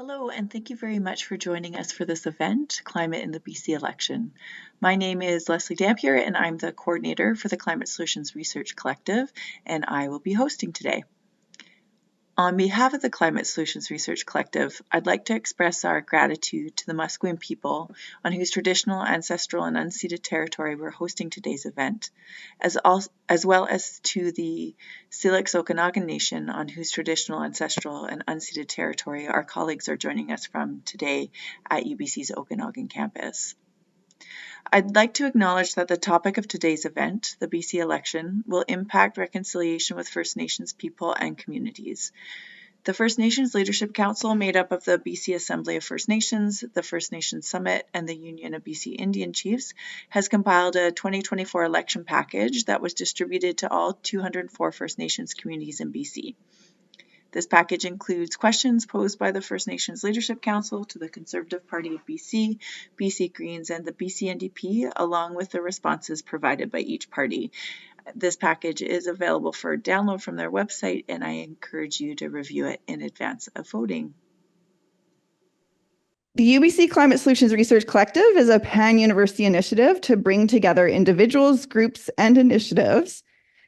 Hello, and thank you very much for joining us for this event, Climate in the BC Election. My name is Leslie Dampier, and I'm the coordinator for the Climate Solutions Research Collective, and I will be hosting today. On behalf of the Climate Solutions Research Collective, I'd like to express our gratitude to the Musqueam people on whose traditional, ancestral, and unceded territory we're hosting today's event, as well as to the Syilx Okanagan Nation on whose traditional, ancestral, and unceded territory our colleagues are joining us from today at UBC's Okanagan campus. I'd like to acknowledge that the topic of today's event, the BC election, will impact reconciliation with First Nations people and communities. The First Nations Leadership Council, made up of the BC Assembly of First Nations, the First Nations Summit, and the Union of BC Indian Chiefs, has compiled a 2024 election package that was distributed to all 204 First Nations communities in BC. This package includes questions posed by the First Nations Leadership Council to the Conservative Party of BC, BC Greens, and the BC NDP, along with the responses provided by each party. This package is available for download from their website, and I encourage you to review it in advance of voting. The UBC Climate Solutions Research Collective is a pan-university initiative to bring together individuals, groups, and initiatives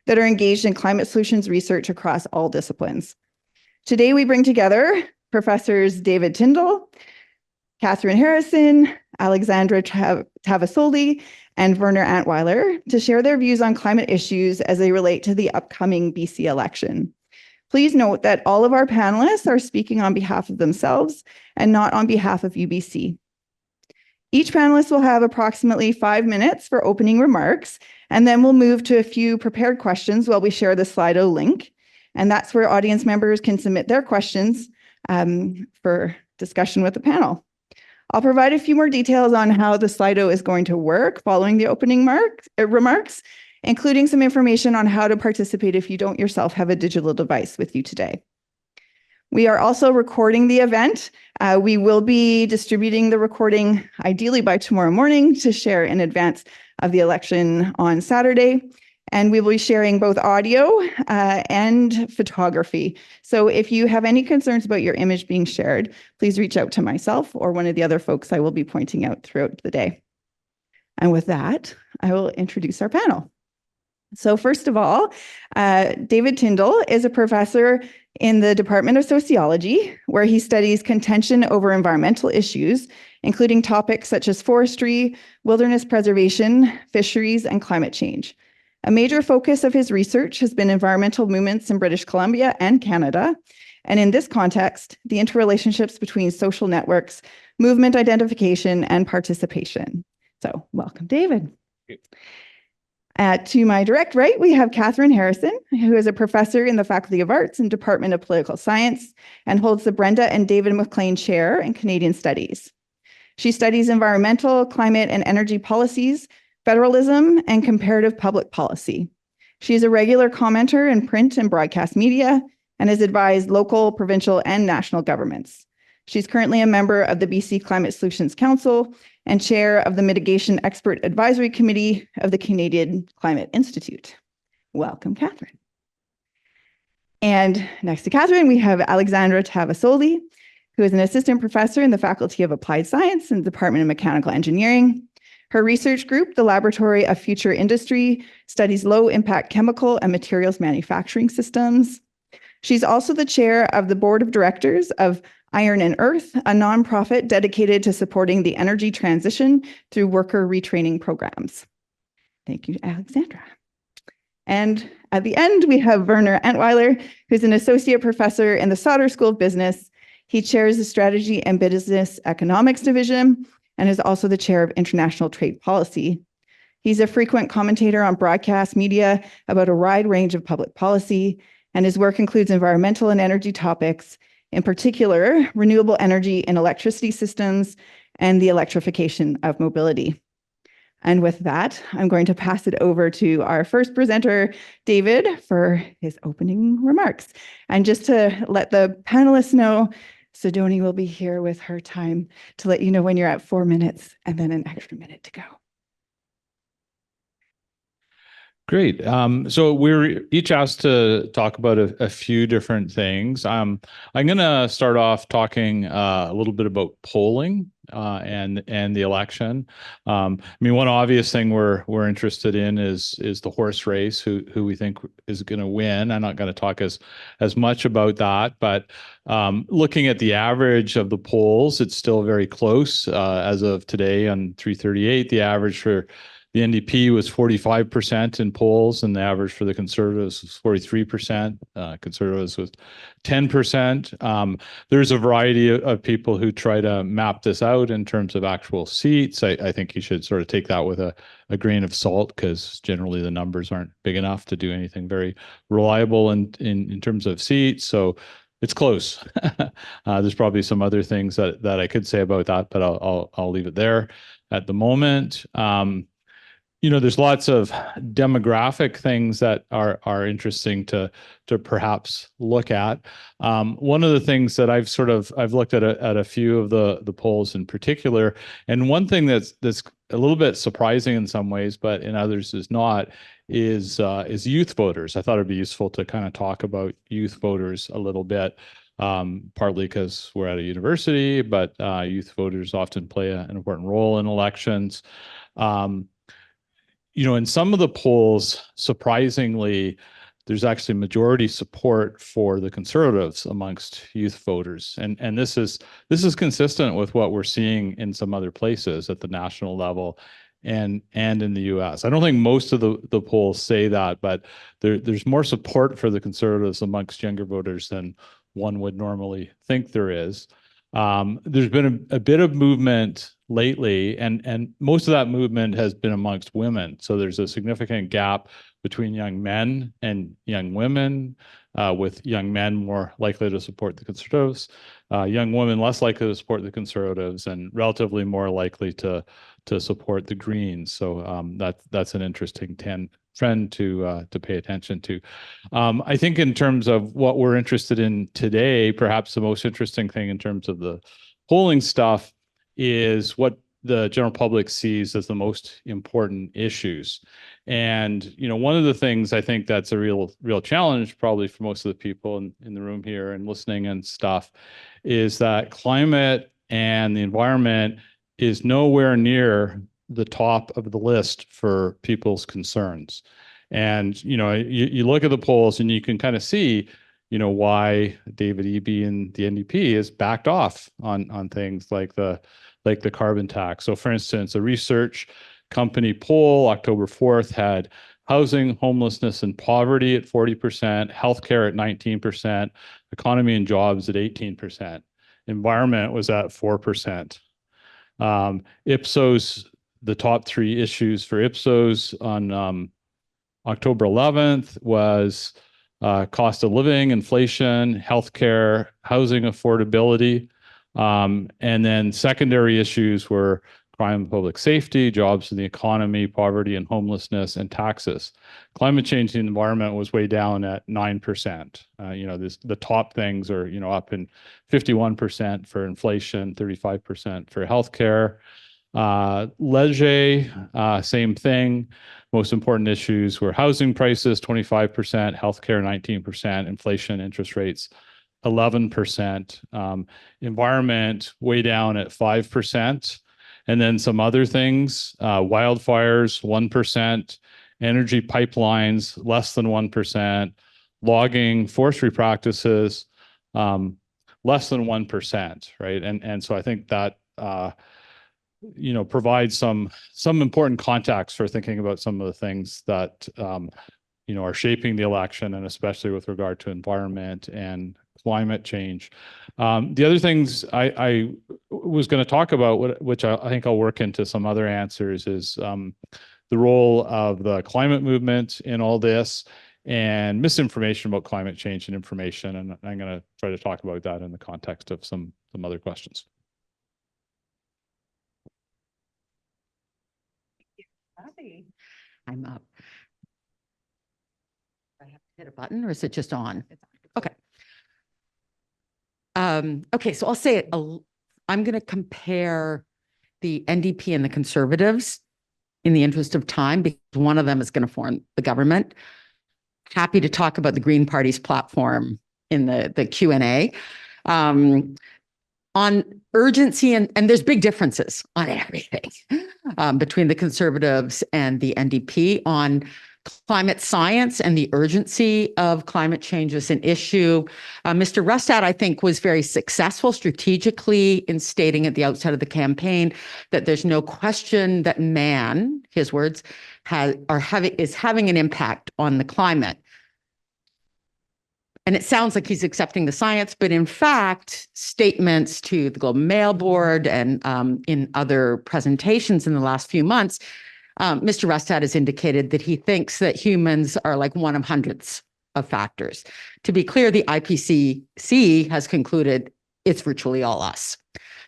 that are engaged in climate solutions research across all disciplines. Today, we bring together Professors David Tyndall, Kathryn Harrison, Alexandra Tavasoli, and Werner Antweiler to share their views on climate issues as they relate to the upcoming BC election. Please note that all of our panelists are speaking on behalf of themselves and not on behalf of UBC. Each panelist will have approximately 5 minutes for opening remarks, and then we'll move to a few prepared questions while we share the Slido link. And that's where audience members can submit their questions for discussion with the panel. I'll provide a few more details on how the Slido is going to work following the opening remarks, including some information on how to participate if you don't yourself have a digital device with you today. We are also recording the event. We will be distributing the recording ideally by tomorrow morning to share in advance of the election on Saturday. And we will be sharing both audio and photography. So if you have any concerns about your image being shared, please reach out to myself or one of the other folks I will be pointing out throughout the day. And with that, I will introduce our panel. So first of all, David Tyndall is a professor in the Department of Sociology, where he studies contention over environmental issues, including topics such as forestry, wilderness preservation, fisheries, and climate change. A major focus of his research has been environmental movements in British Columbia and Canada, and in this context, the interrelationships between social networks, movement identification, and participation. So welcome, David. To my direct right, we have Kathryn Harrison, who is a professor in the Faculty of Arts and Department of Political Science and holds the Brenda and David McLean Chair in Canadian Studies. She studies environmental, climate, and energy policies, federalism, and comparative public policy. She is a regular commenter in print and broadcast media and has advised local, provincial, and national governments. She's currently a member of the BC Climate Solutions Council and chair of the Mitigation Expert Advisory Committee of the Canadian Climate Institute. Welcome, Kathryn. And next to Kathryn, we have Alexandra Tavasoli, who is an assistant professor in the Faculty of Applied Science and the Department of Mechanical Engineering. Her research group, the Laboratory of Future Industry, studies low-impact chemical and materials manufacturing systems. She's also the chair of the board of directors of Iron and Earth, a nonprofit dedicated to supporting the energy transition through worker retraining programs. Thank you, Alexandra. And at the end, we have Werner Antweiler, who's an associate professor in the Sauder School of Business. He chairs the Strategy and Business Economics Division and is also the chair of international trade policy. He's a frequent commentator on broadcast media about a wide range of public policy, and his work includes environmental and energy topics, in particular, renewable energy in electricity systems and the electrification of mobility. And with that, I'm going to pass it over to our first presenter, David, for his opening remarks. And just to let the panelists know, Sidoni will be here with her time to let you know when you're at 4 minutes and then an extra minute to go. Great. So we're each asked to talk about a few different things. I'm going to start off talking a little bit about polling and the election. I mean, one obvious thing we're interested in is the horse race, who we think is going to win. I'm not going to talk as much about that, but looking at the average of the polls, it's still very close. As of today on 3:38, the average for the NDP was 45% in polls, and the average for the Conservatives was 43%. Conservatives was 10%. There's a variety of people who try to map this out in terms of actual seats. I think you should sort of take that with a grain of salt, because generally the numbers aren't big enough to do anything very reliable in terms of seats. So it's close. There's probably some other things that I could say about that, but I'll leave it there at the moment. There's lots of demographic things that are interesting to perhaps look at. One of the things that I've looked at a few of the polls in particular, and one thing that's a little bit surprising in some ways, but in others is not, is youth voters. I thought it'd be useful to kind of talk about youth voters a little bit. Partly because we're at a university, but youth voters often play an important role in elections. In some of the polls, surprisingly, there's actually majority support for the Conservatives amongst youth voters, and this is consistent with what we're seeing in some other places at the national level, and in the U.S. I don't think most of the polls say that, but there's more support for the Conservatives amongst younger voters than one would normally think there is. There's been a bit of movement lately, and most of that movement has been amongst women. So there's a significant gap between young men and young women, with young men more likely to support the Conservatives, young women less likely to support the Conservatives, and relatively more likely to support the Greens. So that's an interesting trend to pay attention to. I think in terms of what we're interested in today, perhaps the most interesting thing in terms of the polling stuff is what the general public sees as the most important issues. And one of the things I think that's a real challenge probably for most of the people in the room here and listening and stuff is that climate and the environment is nowhere near the top of the list for people's concerns. And you look at the polls and you can kind of see why David Eby and the NDP is backed off on things like the carbon tax. So for instance, a research company poll October 4th had housing, homelessness, and poverty at 40%, healthcare at 19%, economy and jobs at 18%. Environment was at 4%. Ipsos, the top three issues for Ipsos on October 11th was cost of living, inflation, healthcare, housing affordability. And then secondary issues were crime and public safety, jobs in the economy, poverty and homelessness, and taxes. Climate change and environment was way down at 9%. The top things are, up in 51% for inflation, 35% for healthcare. Leger, same thing. Most important issues were housing prices, 25%, healthcare, 19%, inflation, interest rates, 11%, environment way down at 5%. And then some other things, wildfires, 1%, energy pipelines, less than 1%, logging, forestry practices, less than 1%, right? And so I think that provides some important context for thinking about some of the things that are shaping the election, and especially with regard to environment and climate change. The other things I was going to talk about, which I think I'll work into some other answers, is the role of the climate movement in all this, and misinformation about climate change and information. And I'm going to try to talk about that in the context of some other questions. I'm up. I have to hit a button, or is it just on? Okay. Okay, so I'll say it. I'm going to compare the NDP and the Conservatives in the interest of time, because one of them is going to form the government. Happy to talk about the Green Party's platform in the Q&A. On urgency, and there's big differences on everything between the Conservatives and the NDP on climate science and the urgency of climate change is an issue. Mr. Rustad, I think, was very successful strategically in stating at the outset of the campaign that there's no question that man, his words, is having an impact on the climate. And it sounds like he's accepting the science, but in fact, statements to the Globe and Mail board and in other presentations in the last few months, Mr. Rustad has indicated that he thinks that humans are like one of hundreds of factors. To be clear, the IPCC has concluded it's virtually all us.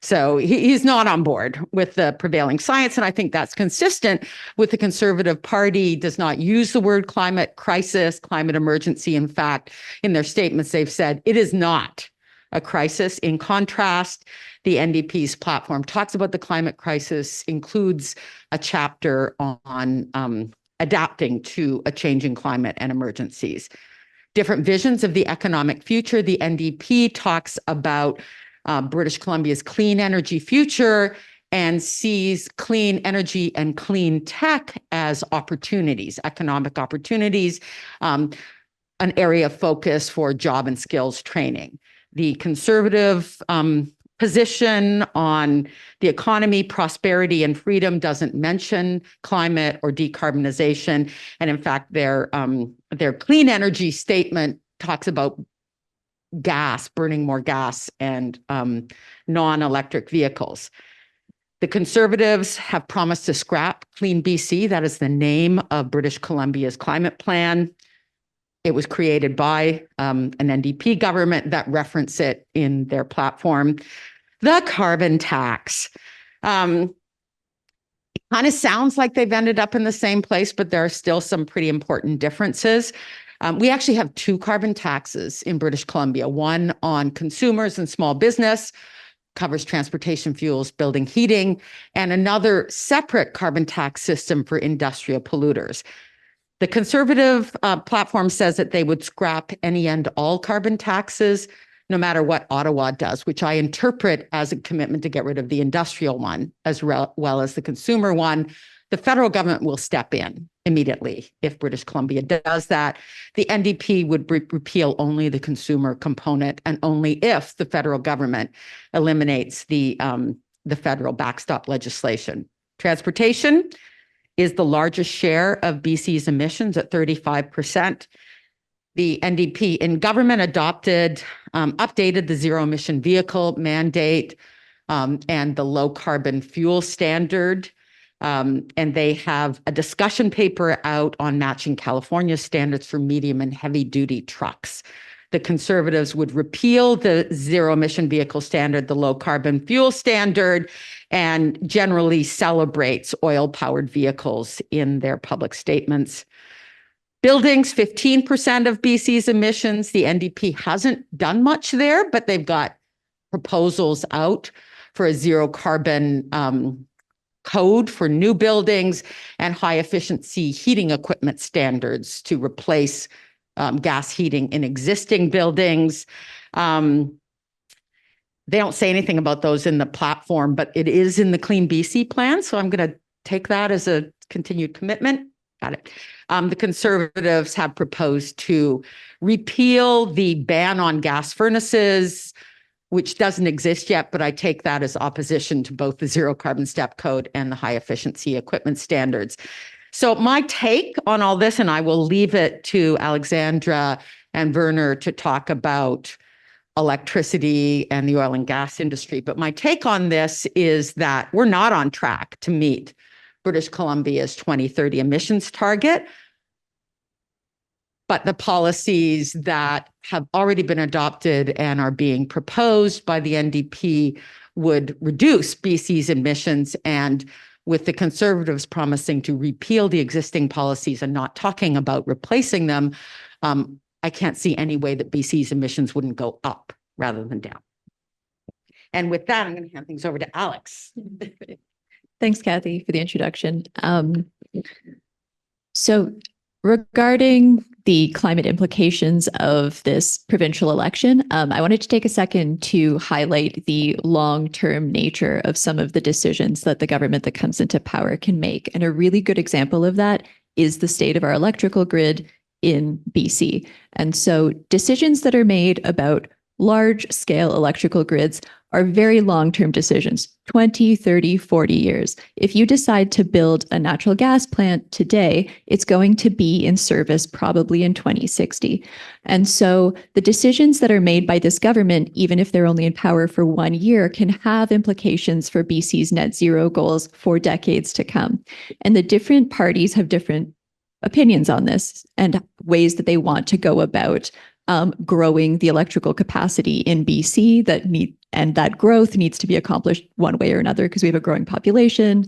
So he's not on board with the prevailing science. And I think that's consistent with the Conservative Party does not use the word climate crisis, climate emergency. In fact, in their statements, they've said it is not a crisis. In contrast, the NDP's platform talks about the climate crisis, includes a chapter on adapting to a changing climate and emergencies. Different visions of the economic future. The NDP talks about British Columbia's clean energy future and sees clean energy and clean tech as opportunities, economic opportunities, an area of focus for job and skills training. The Conservative position on the economy, prosperity, and freedom doesn't mention climate or decarbonization. And in fact, their clean energy statement talks about gas, burning more gas, and non-electric vehicles. The Conservatives have promised to scrap Clean BC. That is the name of British Columbia's climate plan. It was created by an NDP government that reference it in their platform. The carbon tax. It kind of sounds like they've ended up in the same place, but there are still some pretty important differences. We actually have two carbon taxes in British Columbia, one on consumers and small business, covers transportation fuels, building heating, and another separate carbon tax system for industrial polluters. The Conservative platform says that they would scrap any and all carbon taxes, no matter what Ottawa does, which I interpret as a commitment to get rid of the industrial one as well as the consumer one. The federal government will step in immediately if British Columbia does that. The NDP would repeal only the consumer component and only if the federal government eliminates the federal backstop legislation. Transportation is the largest share of BC's emissions at 35%. The NDP in government updated the zero emission vehicle mandate and the low carbon fuel standard. And they have a discussion paper out on matching California standards for medium and heavy duty trucks. The Conservatives would repeal the zero emission vehicle standard, the low carbon fuel standard, and generally celebrates oil powered vehicles in their public statements. Buildings, 15% of BC's emissions. The NDP hasn't done much there, but they've got proposals out for a zero carbon code for new buildings and high efficiency heating equipment standards to replace gas heating in existing buildings. They don't say anything about those in the platform, but it is in the Clean BC plan. So I'm going to take that as a continued commitment. Got it. The Conservatives have proposed to repeal the ban on gas furnaces, which doesn't exist yet, but I take that as opposition to both the zero carbon step code and the high efficiency equipment standards. So my take on all this, and I will leave it to Alexandra and Werner to talk about electricity and the oil and gas industry. But my take on this is that we're not on track to meet British Columbia's 2030 emissions target. But the policies that have already been adopted and are being proposed by the NDP would reduce BC's emissions. And with the Conservatives promising to repeal the existing policies and not talking about replacing them, I can't see any way that BC's emissions wouldn't go up rather than down. And with that, I'm going to hand things over to Alex. Thanks, Kathy, for the introduction. So regarding the climate implications of this provincial election, I wanted to take a second to highlight the long-term nature of some of the decisions that the government that comes into power can make. And a really good example of that is the state of our electrical grid in BC. And so decisions that are made about large-scale electrical grids are very long-term decisions, 20, 30, 40 years. If you decide to build a natural gas plant today, it's going to be in service probably in 2060. And so the decisions that are made by this government, even if they're only in power for 1 year, can have implications for BC's net zero goals for decades to come. And the different parties have different opinions on this and ways that they want to go about growing the electrical capacity in BC and that growth needs to be accomplished one way or another because we have a growing population,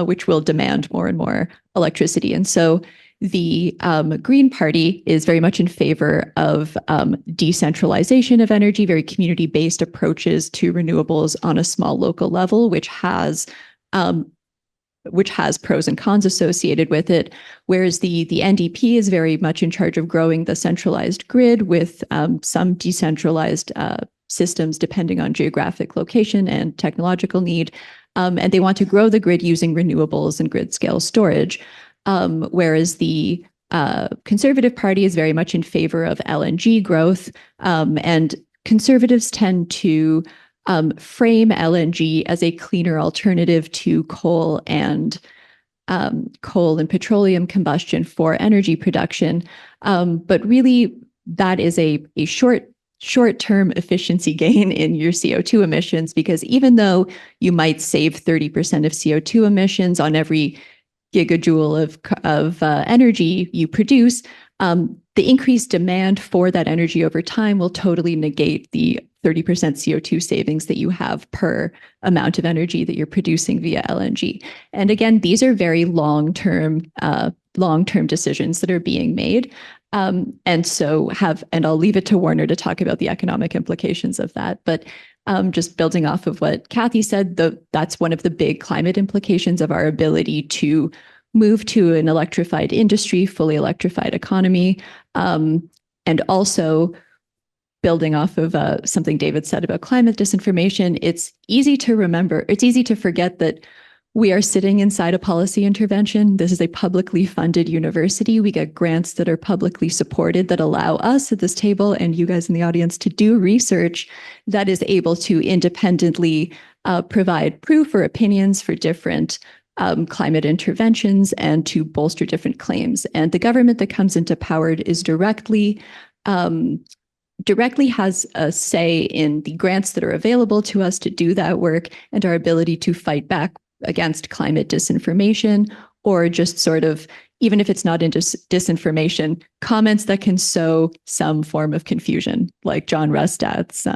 which will demand more and more electricity. And so the Green Party is very much in favor of decentralization of energy, very community-based approaches to renewables on a small local level, which has pros and cons associated with it, whereas the NDP is very much in charge of growing the centralized grid with some decentralized systems depending on geographic location and technological need. And they want to grow the grid using renewables and grid scale storage, whereas the Conservative Party is very much in favor of LNG growth. And Conservatives tend to frame LNG as a cleaner alternative to coal and petroleum combustion for energy production. But really, that is a short-term efficiency gain in your CO2 emissions, because even though you might save 30% of CO2 emissions on every gigajoule of energy you produce, the increased demand for that energy over time will totally negate the 30% CO2 savings that you have per amount of energy that you're producing via LNG. And again, these are very long-term decisions that are being made. And I'll leave it to Werner to talk about the economic implications of that. But just building off of what Kathy said, that's one of the big climate implications of our ability to move to an electrified industry, fully electrified economy, and also building off of something David said about climate disinformation. It's easy to forget that we are sitting inside a policy intervention. This is a publicly funded university. We get grants that are publicly supported that allow us at this table and you guys in the audience to do research that is able to independently provide proof or opinions for different climate interventions and to bolster different claims. And the government that comes into power is directly has a say in the grants that are available to us to do that work and our ability to fight back against climate disinformation, or just sort of, even if it's not into disinformation, comments that can sow some form of confusion, like John Rustad's,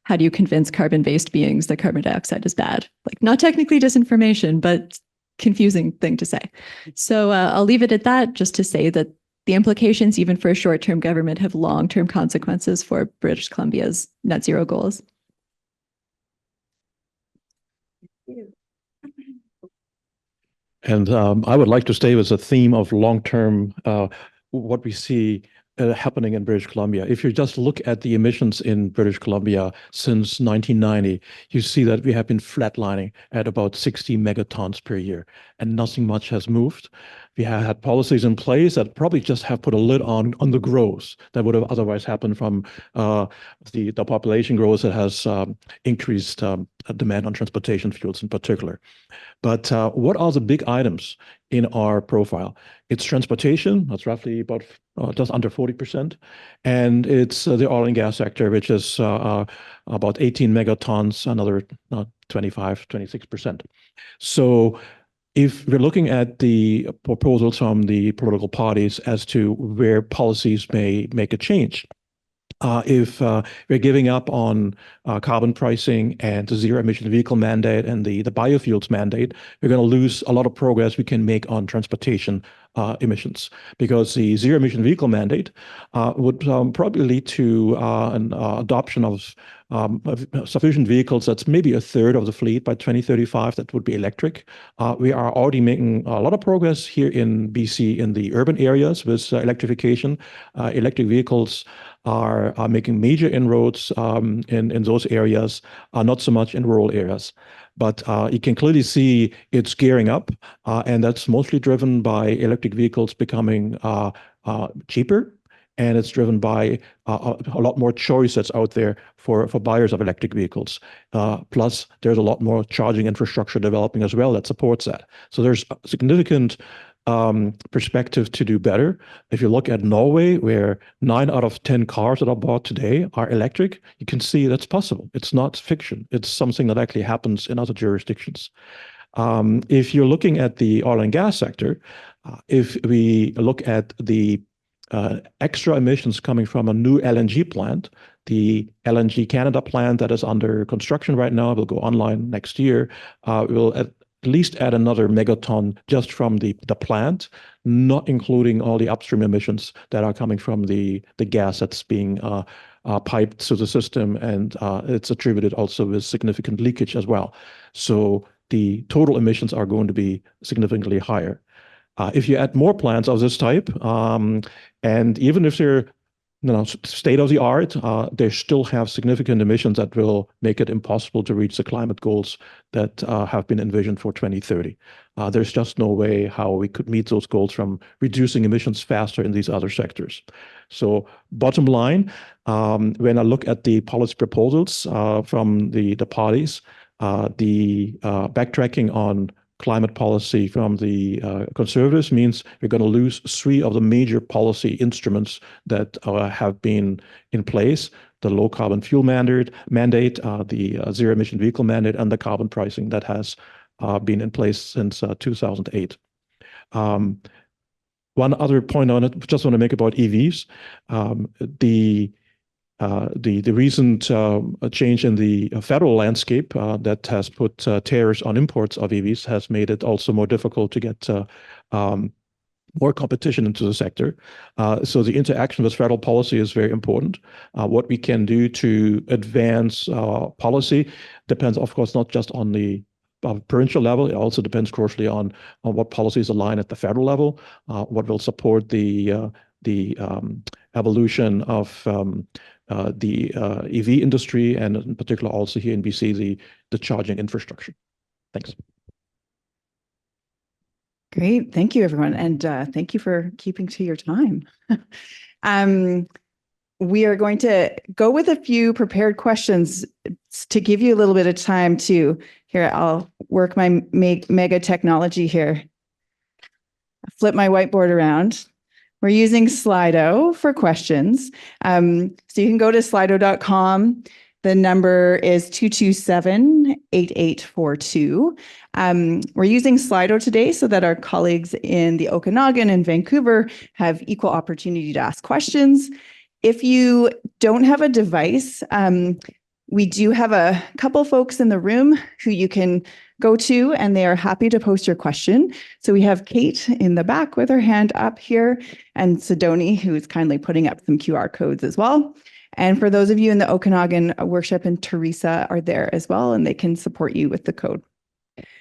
how do you convince carbon-based beings that carbon dioxide is bad? Like, not technically disinformation, but confusing thing to say. So I'll leave it at that, just to say that the implications, even for a short-term government, have long-term consequences for British Columbia's net zero goals. And I would like to stay with the theme of long-term, what we see happening in British Columbia. If you just look at the emissions in British Columbia since 1990, you see that we have been flatlining at about 60 megatons per year, and nothing much has moved. We have had policies in place that probably just have put a lid on the growth that would have otherwise happened from the population growth that has increased demand on transportation fuels in particular. But what are the big items in our profile? It's transportation, that's roughly about just under 40%. And it's the oil and gas sector, which is about 18 megatons, another 25, 26%. So if we're looking at the proposals from the political parties as to where policies may make a change, if we're giving up on carbon pricing and the zero emission vehicle mandate and the biofuels mandate, we're going to lose a lot of progress we can make on transportation emissions, because the zero emission vehicle mandate would probably lead to an adoption of sufficient vehicles that's maybe a third of the fleet by 2035 that would be electric. We are already making a lot of progress here in BC in the urban areas with electrification. Electric vehicles are making major inroads in those areas, not so much in rural areas. But you can clearly see it's gearing up, and that's mostly driven by electric vehicles becoming cheaper, and it's driven by a lot more choice that's out there for buyers of electric vehicles. Plus, there's a lot more charging infrastructure developing as well that supports that. So there's significant perspective to do better. If you look at Norway, where 9 out of 10 cars that are bought today are electric, you can see that's possible. It's not fiction. It's something that actually happens in other jurisdictions. If you're looking at the oil and gas sector, if we look at the extra emissions coming from a new LNG plant, the LNG Canada plant that is under construction right now, will go online next year, will at least add another megaton just from the plant, not including all the upstream emissions that are coming from the gas that's being piped through the system, and it's attributed also with significant leakage as well. So the total emissions are going to be significantly higher. If you add more plants of this type, and even if they're state of the art, they still have significant emissions that will make it impossible to reach the climate goals that have been envisioned for 2030. There's just no way how we could meet those goals from reducing emissions faster in these other sectors. So bottom line, when I look at the policy proposals from the parties, the backtracking on climate policy from the Conservatives means you're going to lose 3 of the major policy instruments that have been in place: the low carbon fuel mandate, the zero emission vehicle mandate, and the carbon pricing that has been in place since 2008. One other point on it, just want to make about EVs. The recent change in the federal landscape that has put tariffs on imports of EVs has made it also more difficult to get more competition into the sector. So the interaction with federal policy is very important. What we can do to advance policy depends, of course, not just on the provincial level. It also depends crucially on what policies align at the federal level, what will support the evolution of the EV industry, and in particular also here in BC, the charging infrastructure. Thanks. Great. Thank you, everyone. And thank you for keeping to your time. We are going to go with a few prepared questions to give you a little bit of time to, here, I'll work my mega technology here. Flip my whiteboard around. We're using Slido for questions. So you can go to slido.com. The number is 227-8842. We're using Slido today so that our colleagues in the Okanagan and Vancouver have equal opportunity to ask questions. If you don't have a device, we do have a couple folks in the room who you can go to, and they are happy to post your question. So we have Kate in the back with her hand up here, and Sidoni, who is kindly putting up some QR codes as well. And for those of you in the Okanagan workshop, and Teresa are there as well, and they can support you with the code.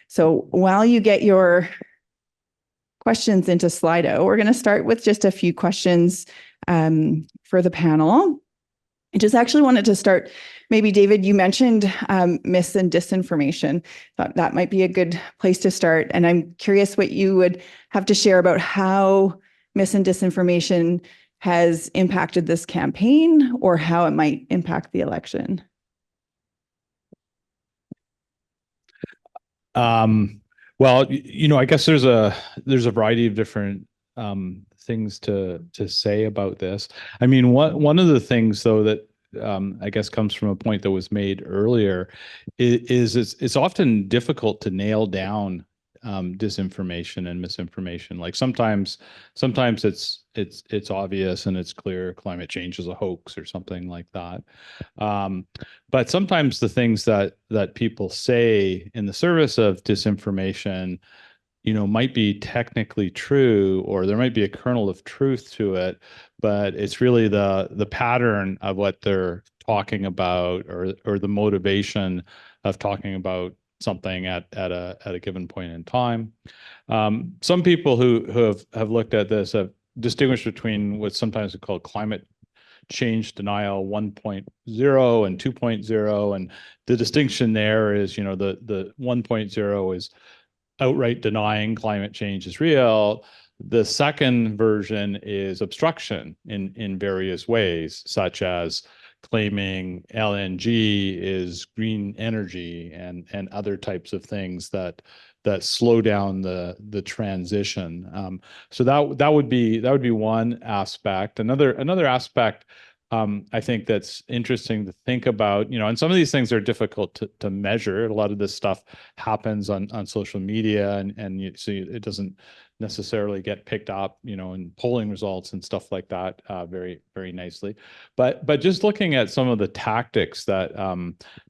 So while you get your questions into Slido, we're going to start with just a few questions for the panel. I just actually wanted to start, maybe David, you mentioned mis and disinformation. Thought that might be a good place to start. And I'm curious what you would have to share about how mis and disinformation has impacted this campaign, or how it might impact the election. Well, I guess there's a variety of different things to say about this. I mean, one of the things, though, that I guess comes from a point that was made earlier is it's often difficult to nail down disinformation and misinformation. Like sometimes it's obvious and it's clear climate change is a hoax or something like that. But sometimes the things that people say in the service of disinformation, might be technically true, or there might be a kernel of truth to it, but it's really the pattern of what they're talking about, or the motivation of talking about something at a given point in time. Some people who have looked at this have distinguished between what's sometimes called climate change denial 1.0 and 2.0, and the distinction there is, the 1.0 is outright denying climate change is real. The second version is obstruction in various ways, such as claiming LNG is green energy and other types of things that slow down the transition. So that would be one aspect. Another aspect, I think that's interesting to think about, and some of these things are difficult to measure. A lot of this stuff happens on social media, and you see it doesn't necessarily get picked up, in polling results and stuff like that, very, very nicely. But just looking at some of the tactics that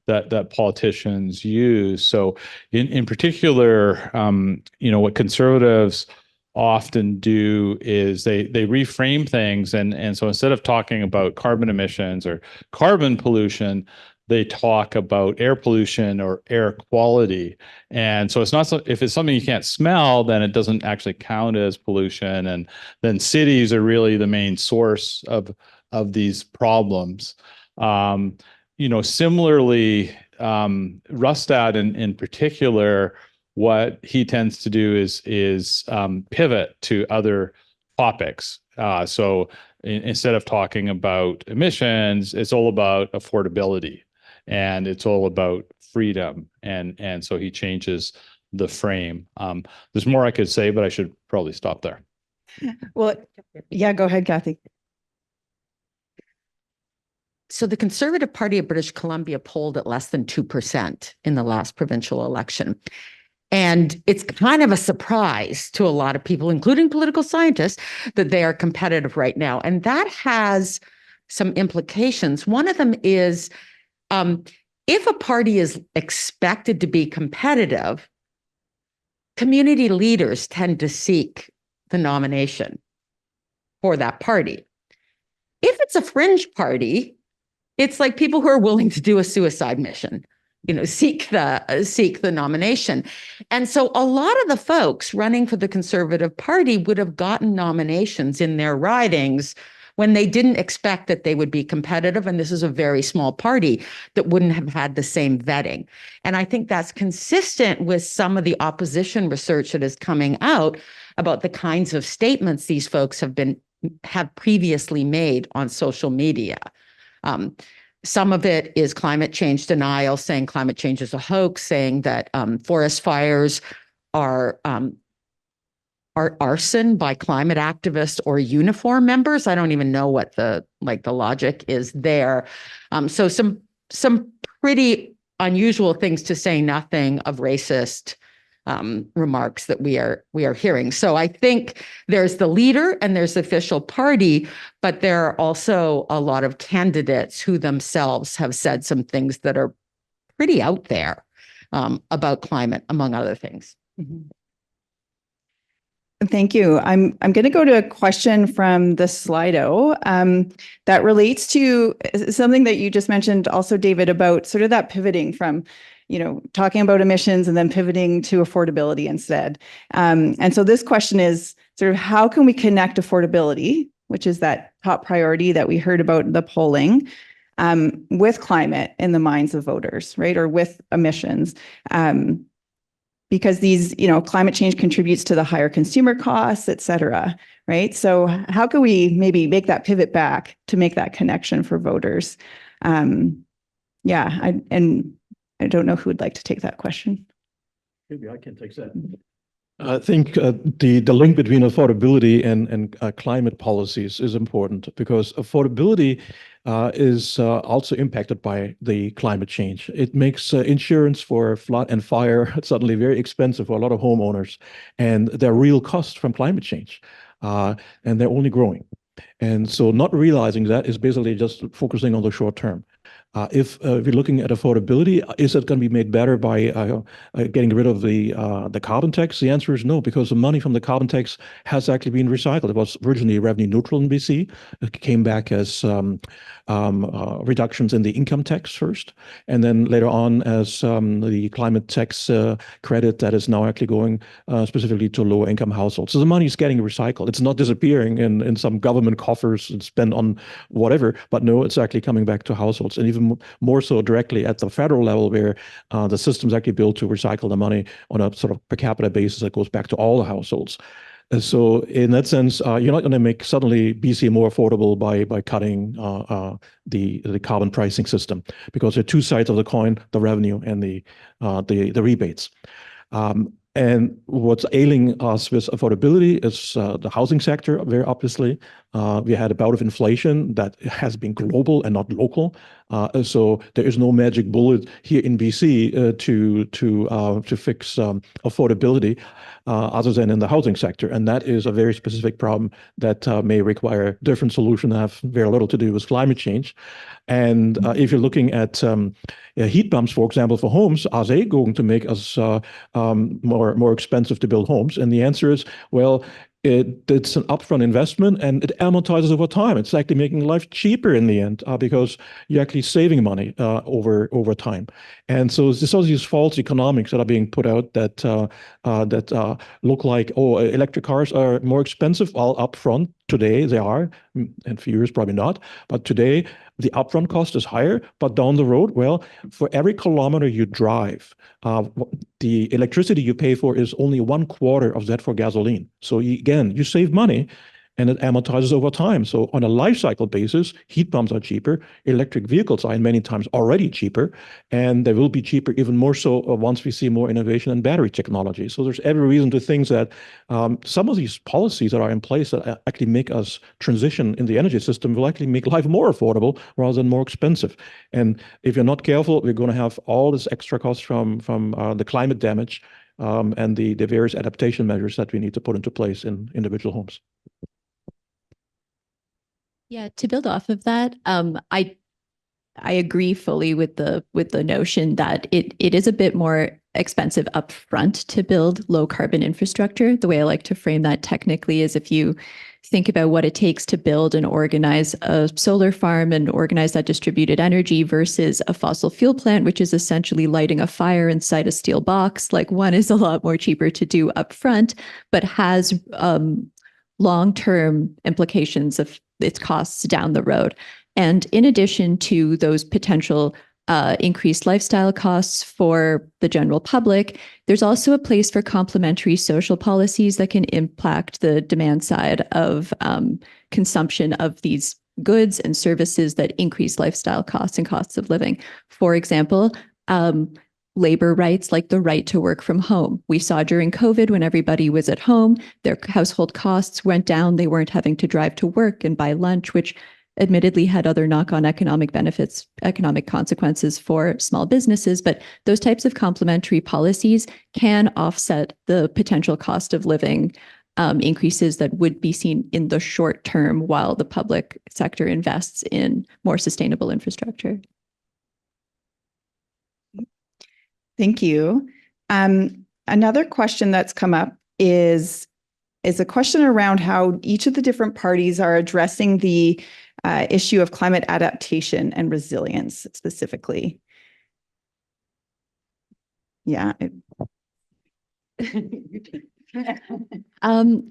that politicians use. So in particular, what conservatives often do is they reframe things, and so instead of talking about carbon emissions or carbon pollution, they talk about air pollution or air quality. And so it's not if it's something you can't smell, then it doesn't actually count as pollution, and then cities are really the main source of these problems. Similarly, Rustad in particular, what he tends to do is pivot to other topics. So instead of talking about emissions, it's all about affordability, and it's all about freedom. And so he changes the frame. There's more I could say, but I should probably stop there. Well, yeah, go ahead, Kathy. So the Conservative Party of British Columbia polled at less than 2% in the last provincial election. And it's kind of a surprise to a lot of people, including political scientists, that they are competitive right now. And that has some implications. One of them is, if a party is expected to be competitive, community leaders tend to seek the nomination for that party. If it's a fringe party, it's like people who are willing to do a suicide mission, seek the nomination. And so a lot of the folks running for the Conservative Party would have gotten nominations in their ridings when they didn't expect that they would be competitive. And this is a very small party that wouldn't have had the same vetting. And I think that's consistent with some of the opposition research that is coming out about the kinds of statements these folks have previously made on social media. Some of it is climate change denial, saying climate change is a hoax, saying that forest fires are arson by climate activists or uniform members. I don't even know what the logic is there. So some pretty unusual things, to say nothing of racist remarks that we are hearing. So I think there's the leader and there's the official party, but there are also a lot of candidates who themselves have said some things that are pretty out there about climate, among other things. Mm-hmm. Thank you. I'm going to go to a question from the Slido that relates to something that you just mentioned also, David, about sort of that pivoting from talking about emissions and then pivoting to affordability instead. And so this question is sort of, how can we connect affordability, which is that top priority that we heard about in the polling, with climate in the minds of voters, right? Or with emissions? Because these, climate change contributes to the higher consumer costs, et cetera, right? So how can we maybe make that pivot back to make that connection for voters? I don't know who would like to take that question. Maybe I can take that. I think the link between affordability and climate policies is important, because affordability is also impacted by the climate change. It makes insurance for flood and fire suddenly very expensive for a lot of homeowners, and there are real costs from climate change, and they're only growing. And so not realizing that is basically just focusing on the short term. If we're looking at affordability, is it going to be made better by getting rid of the carbon tax? The answer is no, because the money from the carbon tax has actually been recycled. It was originally revenue neutral in BC. It came back as reductions in the income tax first, and then later on as the climate tax credit that is now actually going specifically to lower income households. So the money is getting recycled. It's not disappearing in some government coffers and spent on whatever, but no, it's actually coming back to households, and even more so directly at the federal level, where the system's actually built to recycle the money on a sort of per capita basis that goes back to all the households. So in that sense, you're not going to make suddenly BC more affordable by cutting the carbon pricing system, because there are two sides of the coin: the revenue and the rebates. And what's ailing us with affordability is the housing sector, very obviously. We had a bout of inflation that has been global and not local. So there is no magic bullet here in BC to fix affordability other than in the housing sector. And that is a very specific problem that may require different solutions that have very little to do with climate change. And if you're looking at heat pumps, for example, for homes, are they going to make us more expensive to build homes? And the answer is, well, it's an upfront investment and it amortizes over time. It's actually making life cheaper in the end because you're actually saving money over time. And so there's all these false economics that are being put out that look like, oh, electric cars are more expensive. Well, upfront today they are, in a few years probably not, but today the upfront cost is higher, but down the road, well, for every kilometer you drive, the electricity you pay for is only 1/4 of that for gasoline. So again, you save money and it amortizes over time. So on a life cycle basis, heat pumps are cheaper. Electric vehicles are in many times already cheaper, and they will be cheaper even more so once we see more innovation in battery technology. So there's every reason to think that some of these policies that are in place that actually make us transition in the energy system will actually make life more affordable rather than more expensive. And if you're not careful, we're going to have all this extra cost from the climate damage and the various adaptation measures that we need to put into place in individual homes. Yeah, to build off of that, I agree fully with the notion that it is a bit more expensive upfront to build low carbon infrastructure. The way I like to frame that technically is if you think about what it takes to build and organize a solar farm and organize that distributed energy versus a fossil fuel plant, which is essentially lighting a fire inside a steel box, like one is a lot more cheaper to do upfront, but has long-term implications of its costs down the road. And in addition to those potential increased lifestyle costs for the general public, there's also a place for complementary social policies that can impact the demand side of consumption of these goods and services that increase lifestyle costs and costs of living. For example, labor rights like the right to work from home. We saw during COVID when everybody was at home, their household costs went down. They weren't having to drive to work and buy lunch, which admittedly had other knock-on economic benefits, economic consequences for small businesses. But those types of complementary policies can offset the potential cost of living increases that would be seen in the short term while the public sector invests in more sustainable infrastructure. Thank you. Another question that's come up is a question around how each of the different parties are addressing the issue of climate adaptation and resilience specifically. Yeah.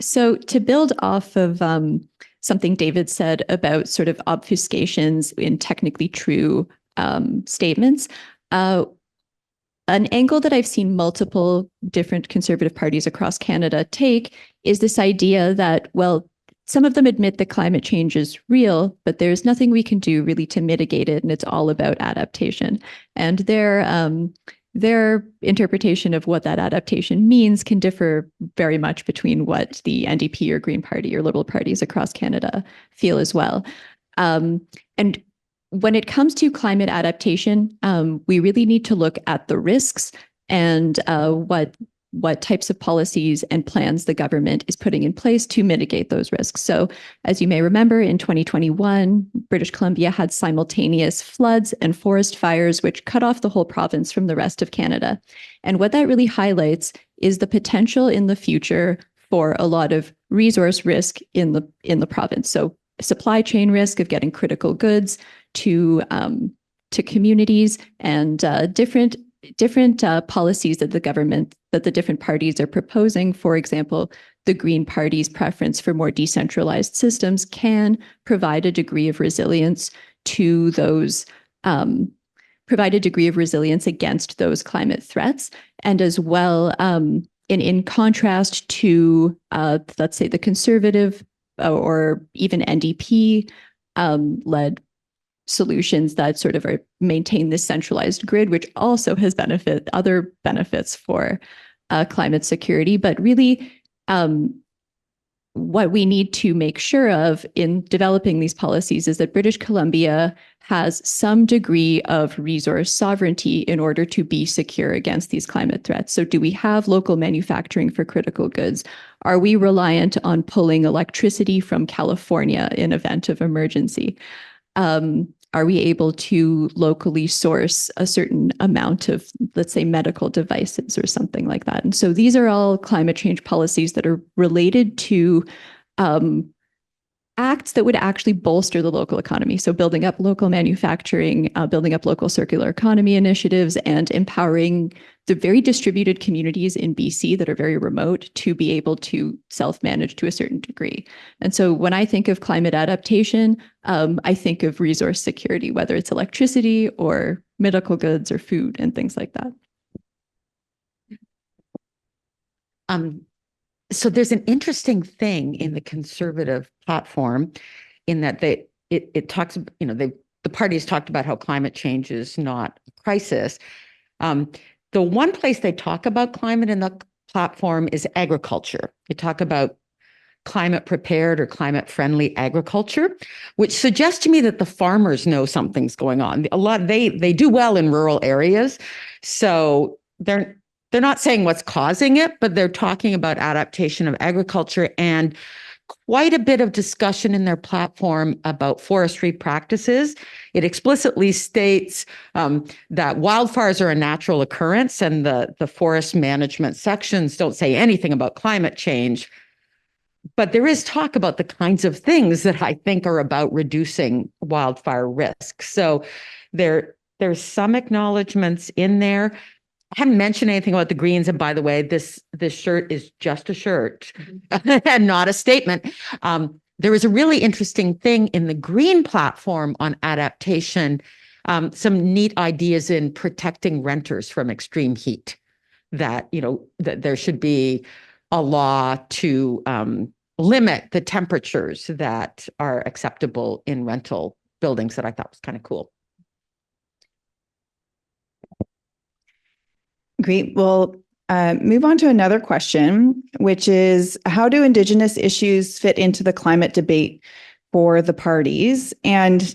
So to build off of something David said about sort of obfuscations in technically true statements, an angle that I've seen multiple different conservative parties across Canada take is this idea that, well, some of them admit that climate change is real, but there's nothing we can do really to mitigate it, and it's all about adaptation. And their interpretation of what that adaptation means can differ very much between what the NDP or Green Party or Liberal parties across Canada feel as well. And when it comes to climate adaptation, we really need to look at the risks and what what types of policies and plans the government is putting in place to mitigate those risks. So as you may remember, in 2021, British Columbia had simultaneous floods and forest fires, which cut off the whole province from the rest of Canada. And what that really highlights is the potential in the future for a lot of resource risk in the province. So supply chain risk of getting critical goods to communities, and different policies that the different parties are proposing. For example, the Green Party's preference for more decentralized systems can provide a degree of resilience to those, against those climate threats. And as well, in contrast to, let's say, the Conservative or even NDP led solutions that sort of maintain this centralized grid, which also has other benefits for climate security. But really, what we need to make sure of in developing these policies is that British Columbia has some degree of resource sovereignty in order to be secure against these climate threats. So do we have local manufacturing for critical goods? Are we reliant on pulling electricity from California in event of emergency? Are we able to locally source a certain amount of, let's say, medical devices or something like that? And so these are all climate change policies that are related to acts that would actually bolster the local economy. So building up local manufacturing, building up local circular economy initiatives, and empowering the very distributed communities in BC that are very remote to be able to self-manage to a certain degree. And so when I think of climate adaptation, I think of resource security, whether it's electricity or medical goods or food and things like that. So there's an interesting thing in the Conservative platform in that it talks, the parties talked about how climate change is not a crisis. The one place they talk about climate in the platform is agriculture. They talk about climate prepared or climate friendly agriculture, which suggests to me that the farmers know something's going on. They do well in rural areas, so they're not saying what's causing it, but they're talking about adaptation of agriculture and quite a bit of discussion in their platform about forestry practices. It explicitly states that wildfires are a natural occurrence, and the forest management sections don't say anything about climate change. But there is talk about the kinds of things that I think are about reducing wildfire risk. So there's some acknowledgements in there. I haven't mentioned anything about the Greens. And by the way, this shirt is just a shirt and not a statement. There is a really interesting thing in the Green platform on adaptation, some neat ideas in protecting renters from extreme heat, that there should be a law to limit the temperatures that are acceptable in rental buildings, that I thought was kind of cool. Great. We'll move on to another question, which is, how do Indigenous issues fit into the climate debate for the parties? And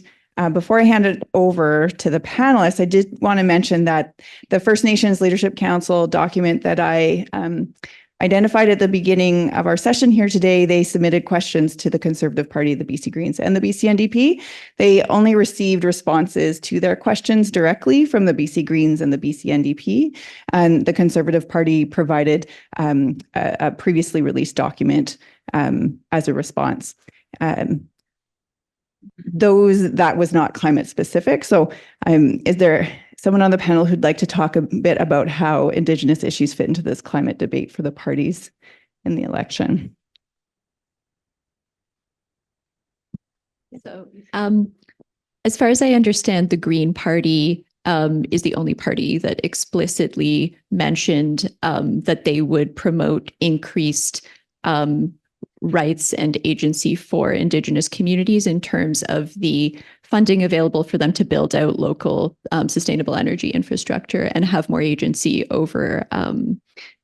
before I hand it over to the panelists, I did want to mention that the First Nations Leadership Council document that I identified at the beginning of our session here today, they submitted questions to the Conservative Party, the BC Greens, and the BC NDP. They only received responses to their questions directly from the BC Greens and the BC NDP, and the Conservative Party provided a previously released document as a response. That was not climate specific. So is there someone on the panel who'd like to talk a bit about how Indigenous issues fit into this climate debate for the parties in the election? So as far as I understand, the Green Party is the only party that explicitly mentioned that they would promote increased rights and agency for Indigenous communities in terms of the funding available for them to build out local sustainable energy infrastructure and have more agency over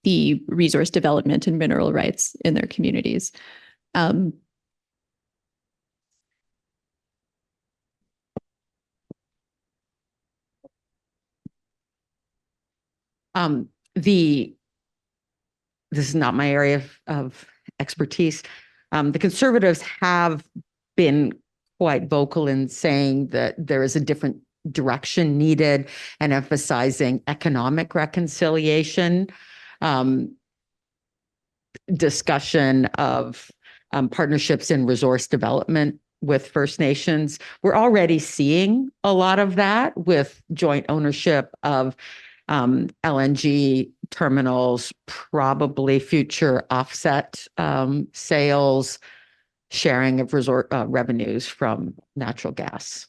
the resource development and mineral rights in their communities. this is not my area of expertise. The Conservatives have been quite vocal in saying that there is a different direction needed and emphasizing economic reconciliation, discussion of partnerships in resource development with First Nations. We're already seeing a lot of that with joint ownership of LNG terminals, probably future offset sales, sharing of resort revenues from natural gas.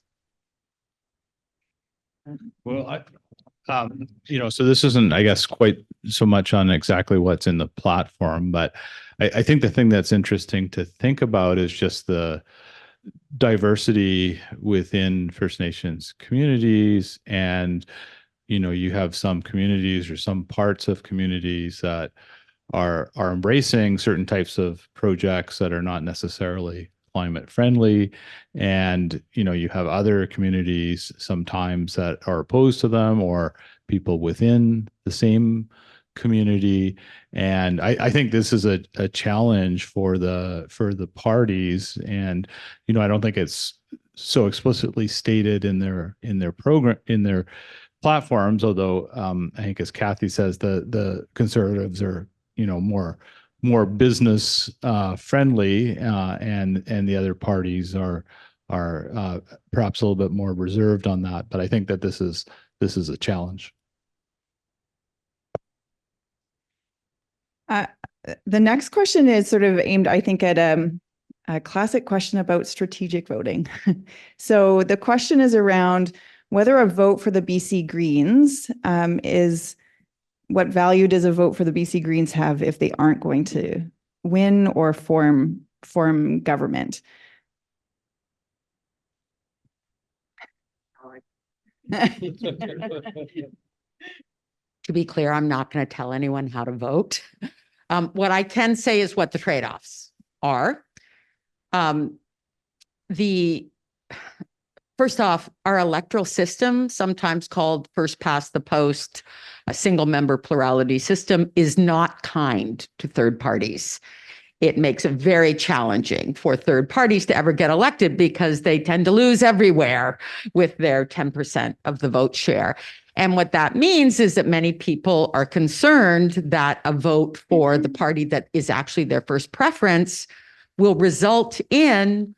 Well, so this isn't, I guess, quite so much on exactly what's in the platform, but I think the thing that's interesting to think about is just the diversity within First Nations communities. And, you have some communities or some parts of communities that are embracing certain types of projects that are not necessarily climate friendly, and you have other communities sometimes that are opposed to them, or people within the same community. And I think this is a challenge for the parties, and I don't think it's so explicitly stated in their program, in their platforms, although I think, as Kathy says, the Conservatives are more business friendly, and the other parties are perhaps a little bit more reserved on that. But I think that this is a challenge. The next question is sort of aimed, I think, at a classic question about strategic voting. So the question is around whether a vote for the BC Greens what value does a vote for the BC Greens have if they aren't going to win or form government? To be clear, I'm not going to tell anyone how to vote. What I can say is what the trade-offs are. First off, our electoral system, sometimes called first past the post, a single member plurality system, is not kind to third parties. It makes it very challenging for third parties to ever get elected because they tend to lose everywhere with their 10% of the vote share. And what that means is that many people are concerned that a vote for the party that is actually their first preference will result in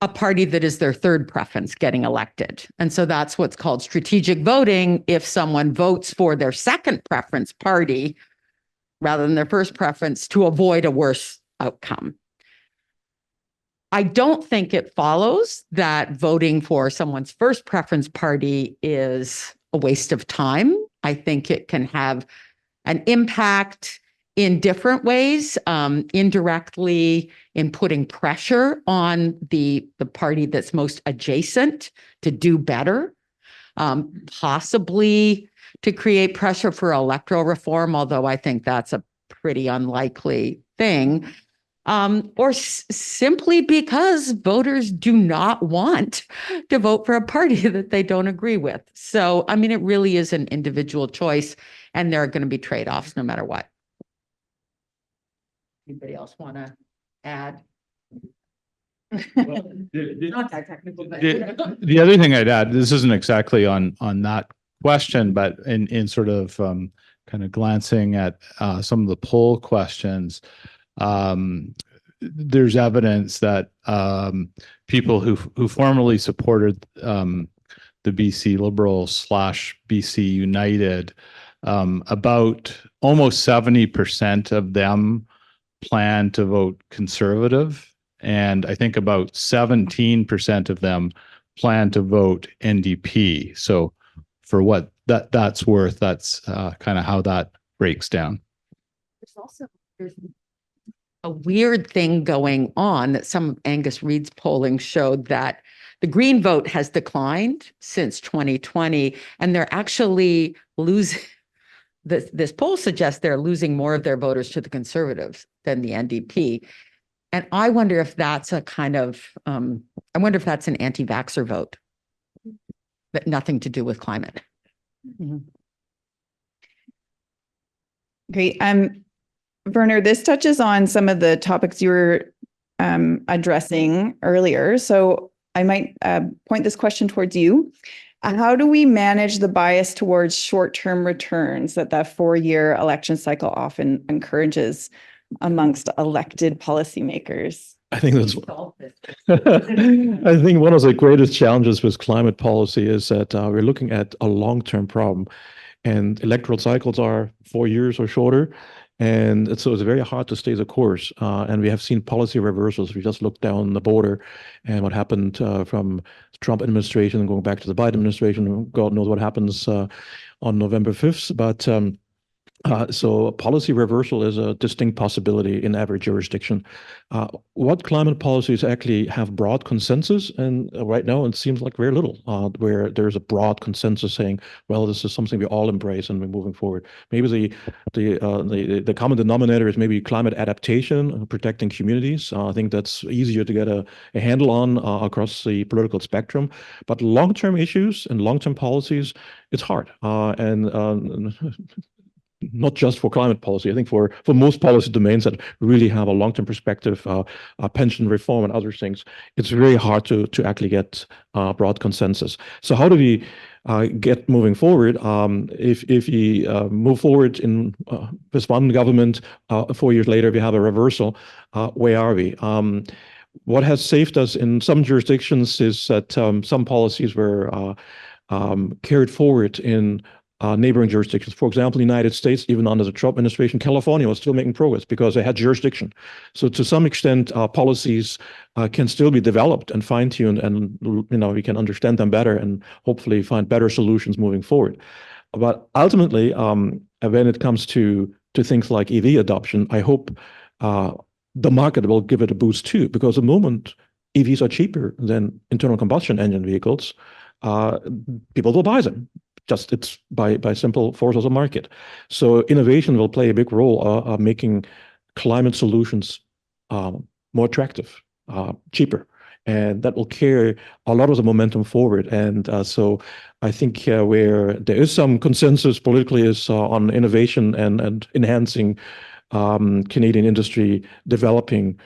a party that is their third preference getting elected. And so that's what's called strategic voting. If someone votes for their second preference party rather than their first preference to avoid a worse outcome. I don't think it follows that voting for someone's first preference party is a waste of time. I think it can have an impact in different ways, indirectly in putting pressure on the party that's most adjacent to do better, possibly to create pressure for electoral reform, although I think that's a pretty unlikely thing, or simply because voters do not want to vote for a party that they don't agree with. So, I mean, it really is an individual choice, and there are going to be trade-offs no matter what. Anybody else want to add? Not that technical, but the other thing I'd add, this isn't exactly on that question, but in sort of kind of glancing at some of the poll questions, there's evidence that people who formerly supported the BC Liberal / BC United, about almost 70% of them plan to vote Conservative, and I think about 17% of them plan to vote NDP. So for what that's worth, that's kind of how that breaks down. There's a weird thing going on that some of Angus Reid's polling showed, that the Green vote has declined since 2020, and they're actually losing. This poll suggests they're losing more of their voters to the Conservatives than the NDP. And I wonder if that's a kind of, I wonder if that's an anti-vaxxer vote, but nothing to do with climate. Great. Werner, this touches on some of the topics you were addressing earlier. So I might point this question towards you. How do we manage the bias towards short-term returns that 4-year election cycle often encourages amongst elected policymakers? I think that's I think one of the greatest challenges with climate policy is that we're looking at a long-term problem, and electoral cycles are 4 years or shorter. And so it's very hard to stay the course. And we have seen policy reversals. We just looked down the border and what happened from the Trump administration going back to the Biden administration. God knows what happens on November 5th. But so policy reversal is a distinct possibility in every jurisdiction. What climate policies actually have broad consensus? And right now it seems like very little, where there's a broad consensus saying, well, this is something we all embrace and we're moving forward. Maybe the common denominator is maybe climate adaptation, protecting communities. I think that's easier to get a handle on across the political spectrum. But long-term issues and long-term policies, it's hard. And not just for climate policy. I think for most policy domains that really have a long-term perspective, pension reform and other things, it's very hard to actually get broad consensus. So how do we get moving forward? If we move forward in with one government, 4 years later we have a reversal, where are we? What has saved us in some jurisdictions is that some policies were carried forward in neighboring jurisdictions. For example, the United States, even under the Trump administration, California was still making progress because they had jurisdiction. So to some extent, policies can still be developed and fine-tuned, and we can understand them better and hopefully find better solutions moving forward. But ultimately, when it comes to things like EV adoption, I hope the market will give it a boost too, because at the moment EVs are cheaper than internal combustion engine vehicles. People will buy them. Just it's by simple force of the market. So innovation will play a big role of making climate solutions more attractive, cheaper, and that will carry a lot of the momentum forward. And so I think where there is some consensus politically is on innovation and enhancing Canadian industry, developing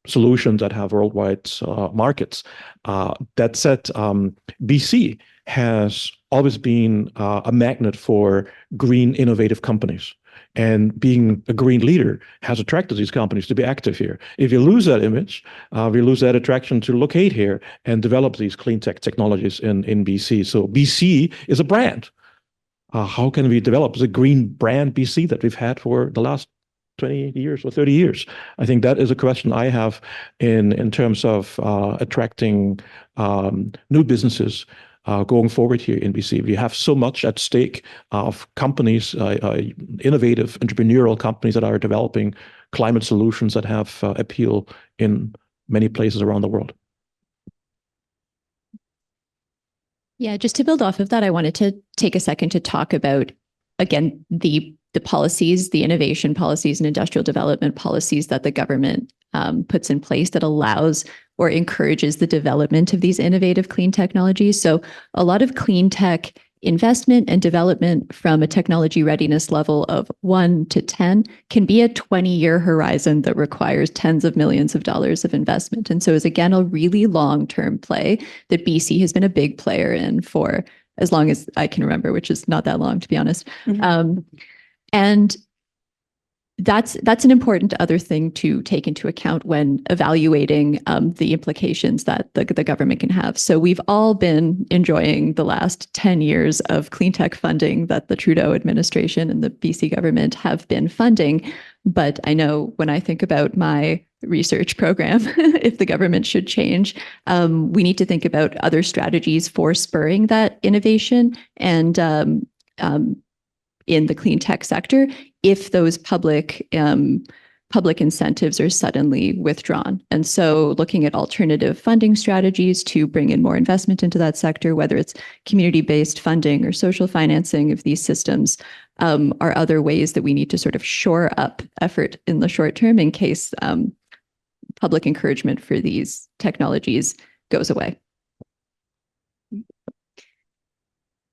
solutions that have worldwide markets. That said, BC has always been a magnet for green, innovative companies. And being a green leader has attracted these companies to be active here. If you lose that image, we lose that attraction to locate here and develop these clean tech technologies in BC. So BC is a brand. How can we develop the green brand BC that we've had for the last 20 years or 30 years? I think that is a question I have in terms of attracting new businesses going forward here in BC. We have so much at stake of companies, innovative entrepreneurial companies that are developing climate solutions that have appeal in many places around the world. Yeah, just to build off of that, I wanted to take a second to talk about, again, the policies, the innovation policies and industrial development policies that the government puts in place that allows or encourages the development of these innovative clean technologies. So a lot of clean tech investment and development from a technology readiness level of 1 to 10 can be a 20-year horizon that requires tens of millions of dollars of investment. And so is, again, a really long-term play that BC has been a big player in for as long as I can remember, which is not that long, to be honest. Mm-hmm. And that's an important other thing to take into account when evaluating the implications that the government can have. So we've all been enjoying the last 10 years of clean tech funding that the Trudeau administration and the BC government have been funding. But I know when I think about my research program, if the government should change, we need to think about other strategies for spurring that innovation and in the clean tech sector if those public incentives are suddenly withdrawn. And so looking at alternative funding strategies to bring in more investment into that sector, whether it's community-based funding or social financing of these systems, are other ways that we need to sort of shore up effort in the short term in case public encouragement for these technologies goes away.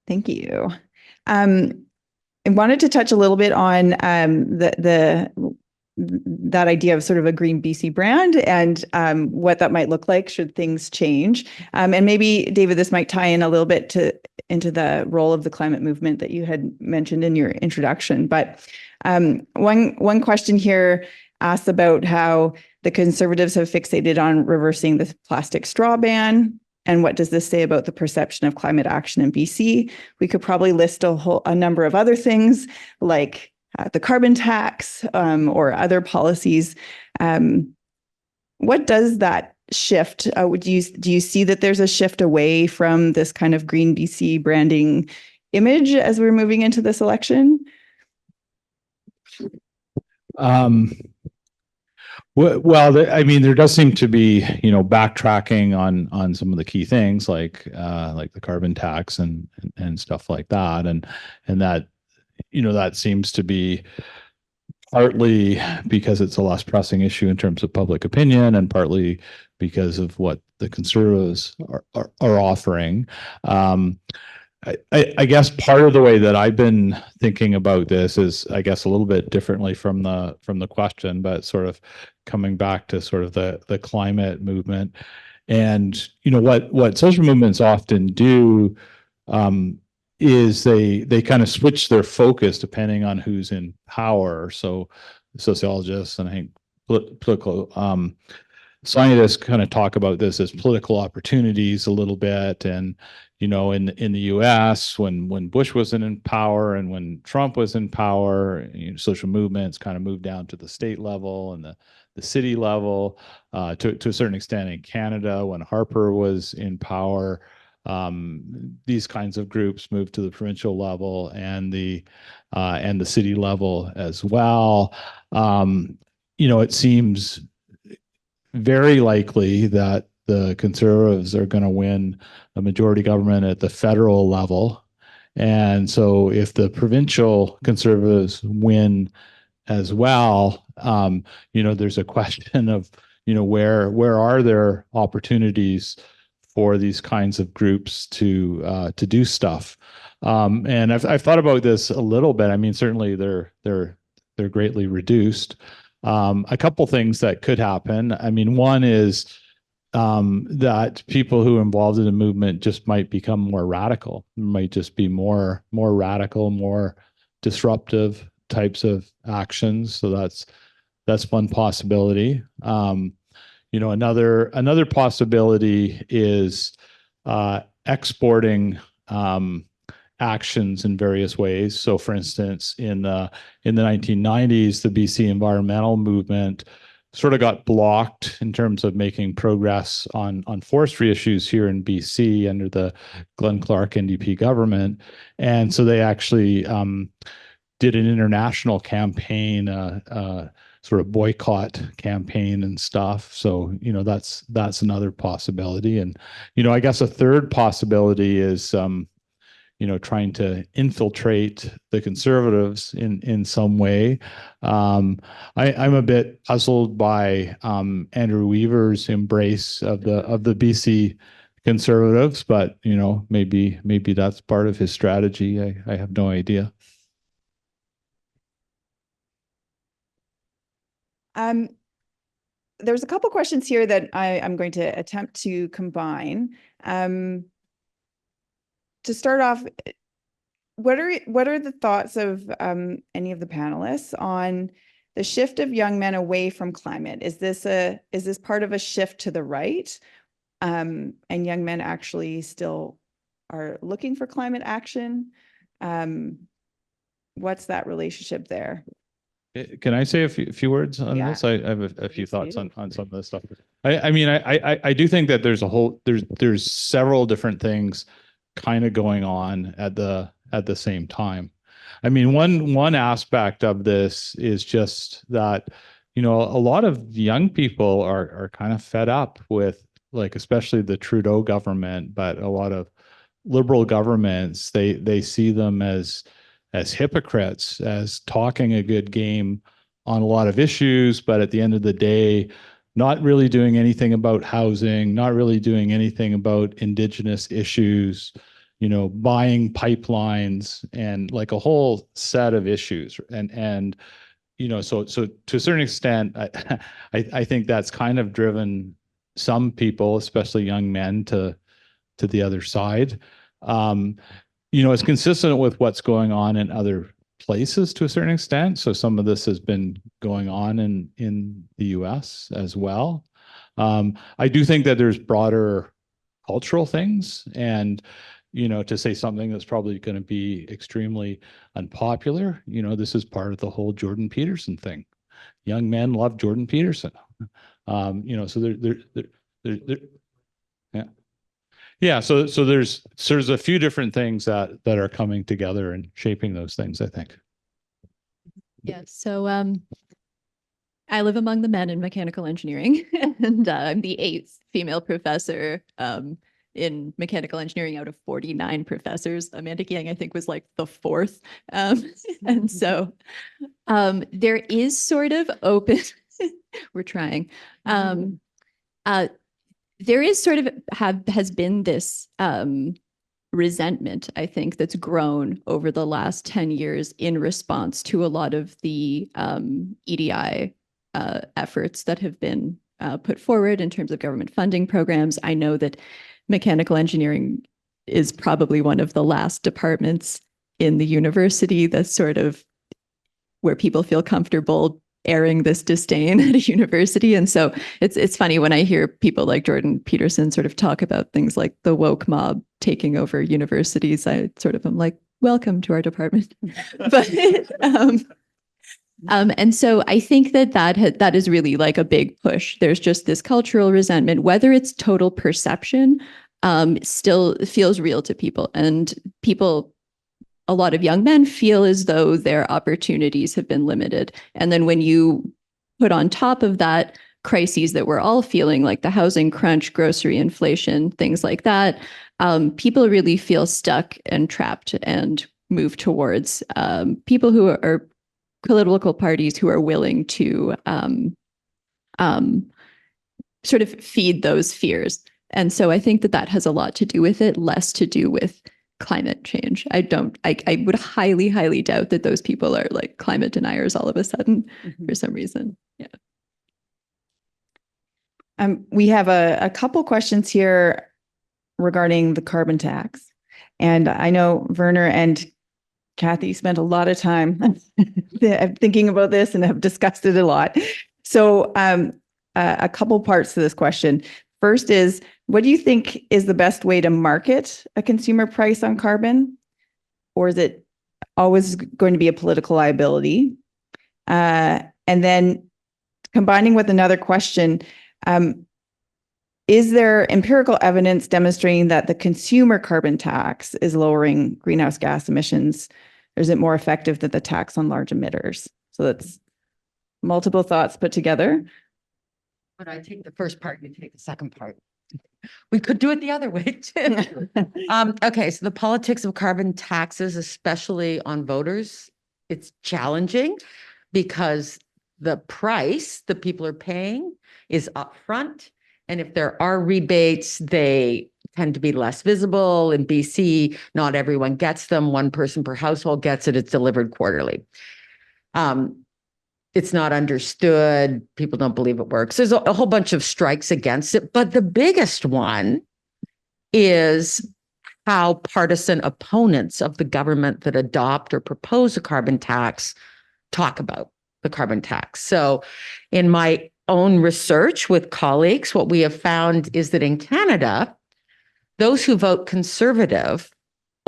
Thank you. I wanted to touch a little bit on that idea of sort of a green BC brand and what that might look like should things change. And maybe, David, this might tie in a little bit into the role of the climate movement that you had mentioned in your introduction. But one question here asks about how the Conservatives have fixated on reversing the plastic straw ban. And what does this say about the perception of climate action in BC? We could probably list a number of other things like the carbon tax or other policies. What does that shift? Do you see that there's a shift away from this kind of green BC branding image as we're moving into this election? Well, I mean, there does seem to be, backtracking on some of the key things like the carbon tax and stuff like that, and that, that seems to be partly because it's a less pressing issue in terms of public opinion, and partly because of what the Conservatives are offering. I guess part of the way that I've been thinking about this is, I guess, a little bit differently from the question, but sort of coming back to sort of the climate movement. And what social movements often do is they kind of switch their focus depending on who's in power. So sociologists and I think political scientists kind of talk about this as political opportunities a little bit. And in the U.S., when Bush wasn't in power and when Trump was in power, social movements kind of moved down to the state level and the city level. To a certain extent in Canada, when Harper was in power, these kinds of groups moved to the provincial level and the city level as well. It seems very likely that the Conservatives are going to win a majority government at the federal level. And so if the provincial Conservatives win as well, there's a question of, where are there opportunities for these kinds of groups to do stuff. And I've thought about this a little bit. I mean, certainly they're greatly reduced. A couple things that could happen. I mean, one is that people who are involved in the movement just might become more radical, might just be more radical, more disruptive types of actions. So that's one possibility. Another possibility is exporting actions in various ways. So, for instance, in the 1990s, the BC environmental movement sort of got blocked in terms of making progress on forestry issues here in BC under the Glenn Clark NDP government, and so they actually did an international campaign, sort of boycott campaign and stuff. So, that's another possibility. And, I guess a third possibility is, trying to infiltrate the Conservatives in some way. I'm a bit puzzled by Andrew Weaver's embrace of the BC Conservatives, but, maybe that's part of his strategy. I have no idea. There's a couple questions here that I'm going to attempt to combine. To start off, what are the thoughts of any of the panelists on the shift of young men away from climate? Is this part of a shift to the right, and young men actually still are looking for climate action? What's that relationship there? Can I say a few words on this? I have a few thoughts on some of this stuff. I do think that there's several different things kind of going on at the same time. I mean, one aspect of this is just that, a lot of young people are kind of fed up with, like, especially the Trudeau government, but a lot of liberal governments, they see them as hypocrites, as talking a good game on a lot of issues, but at the end of the day, not really doing anything about housing, not really doing anything about Indigenous issues, buying pipelines and like a whole set of issues. And so to a certain extent, I think that's kind of driven some people, especially young men, to the other side. It's consistent with what's going on in other places to a certain extent. So some of this has been going on in the US as well. I do think that there's broader cultural things, and to say something that's probably going to be extremely unpopular, this is part of the whole Jordan Peterson thing. Young men love Jordan Peterson. So yeah. So there's a few different things that are coming together and shaping those things, I think. Yeah. So I live among the men in mechanical engineering, and I'm the 8th female professor in mechanical engineering out of 49 professors. Amanda Yang, I think, was like the 4th. And so there is sort of open, we're trying. There is sort of has been this resentment, I think, that's grown over the last 10 years in response to a lot of the EDI efforts that have been put forward in terms of government funding programs. I know that mechanical engineering is probably one of the last departments in the university that's sort of where people feel comfortable airing this disdain at a university. And so it's funny when I hear people like Jordan Peterson sort of talk about things like the woke mob taking over universities. I sort of am like, welcome to our department. But and so I think that is really like a big push. There's just this cultural resentment, whether it's total perception, still feels real to people. And people, a lot of young men feel as though their opportunities have been limited. And then when you put on top of that crises that we're all feeling, like the housing crunch, grocery inflation, things like that, people really feel stuck and trapped and move towards people who are political parties who are willing to sort of feed those fears. And so I think that has a lot to do with it, less to do with climate change. I would highly, highly doubt that those people are like climate deniers all of a sudden for some reason. Yeah. We have a couple questions here regarding the carbon tax. And I know Werner and Kathy spent a lot of time thinking about this and have discussed it a lot. So a couple parts to this question. First is, what do you think is the best way to market a consumer price on carbon? Or is it always going to be a political liability? And then combining with another question, is there empirical evidence demonstrating that the consumer carbon tax is lowering greenhouse gas emissions? Or is it more effective than the tax on large emitters? So that's multiple thoughts put together. But I take the first part, you take the second part. We could do it the other way too. Okay, so the politics of carbon taxes, especially on voters, it's challenging because the price that people are paying is upfront. And if there are rebates, they tend to be less visible. In BC, not everyone gets them. One person per household gets it. It's delivered quarterly. It's not understood. People don't believe it works. There's a whole bunch of strikes against it. But the biggest one is how partisan opponents of the government that adopt or propose a carbon tax talk about the carbon tax. So in my own research with colleagues, what we have found is that in Canada, those who vote conservative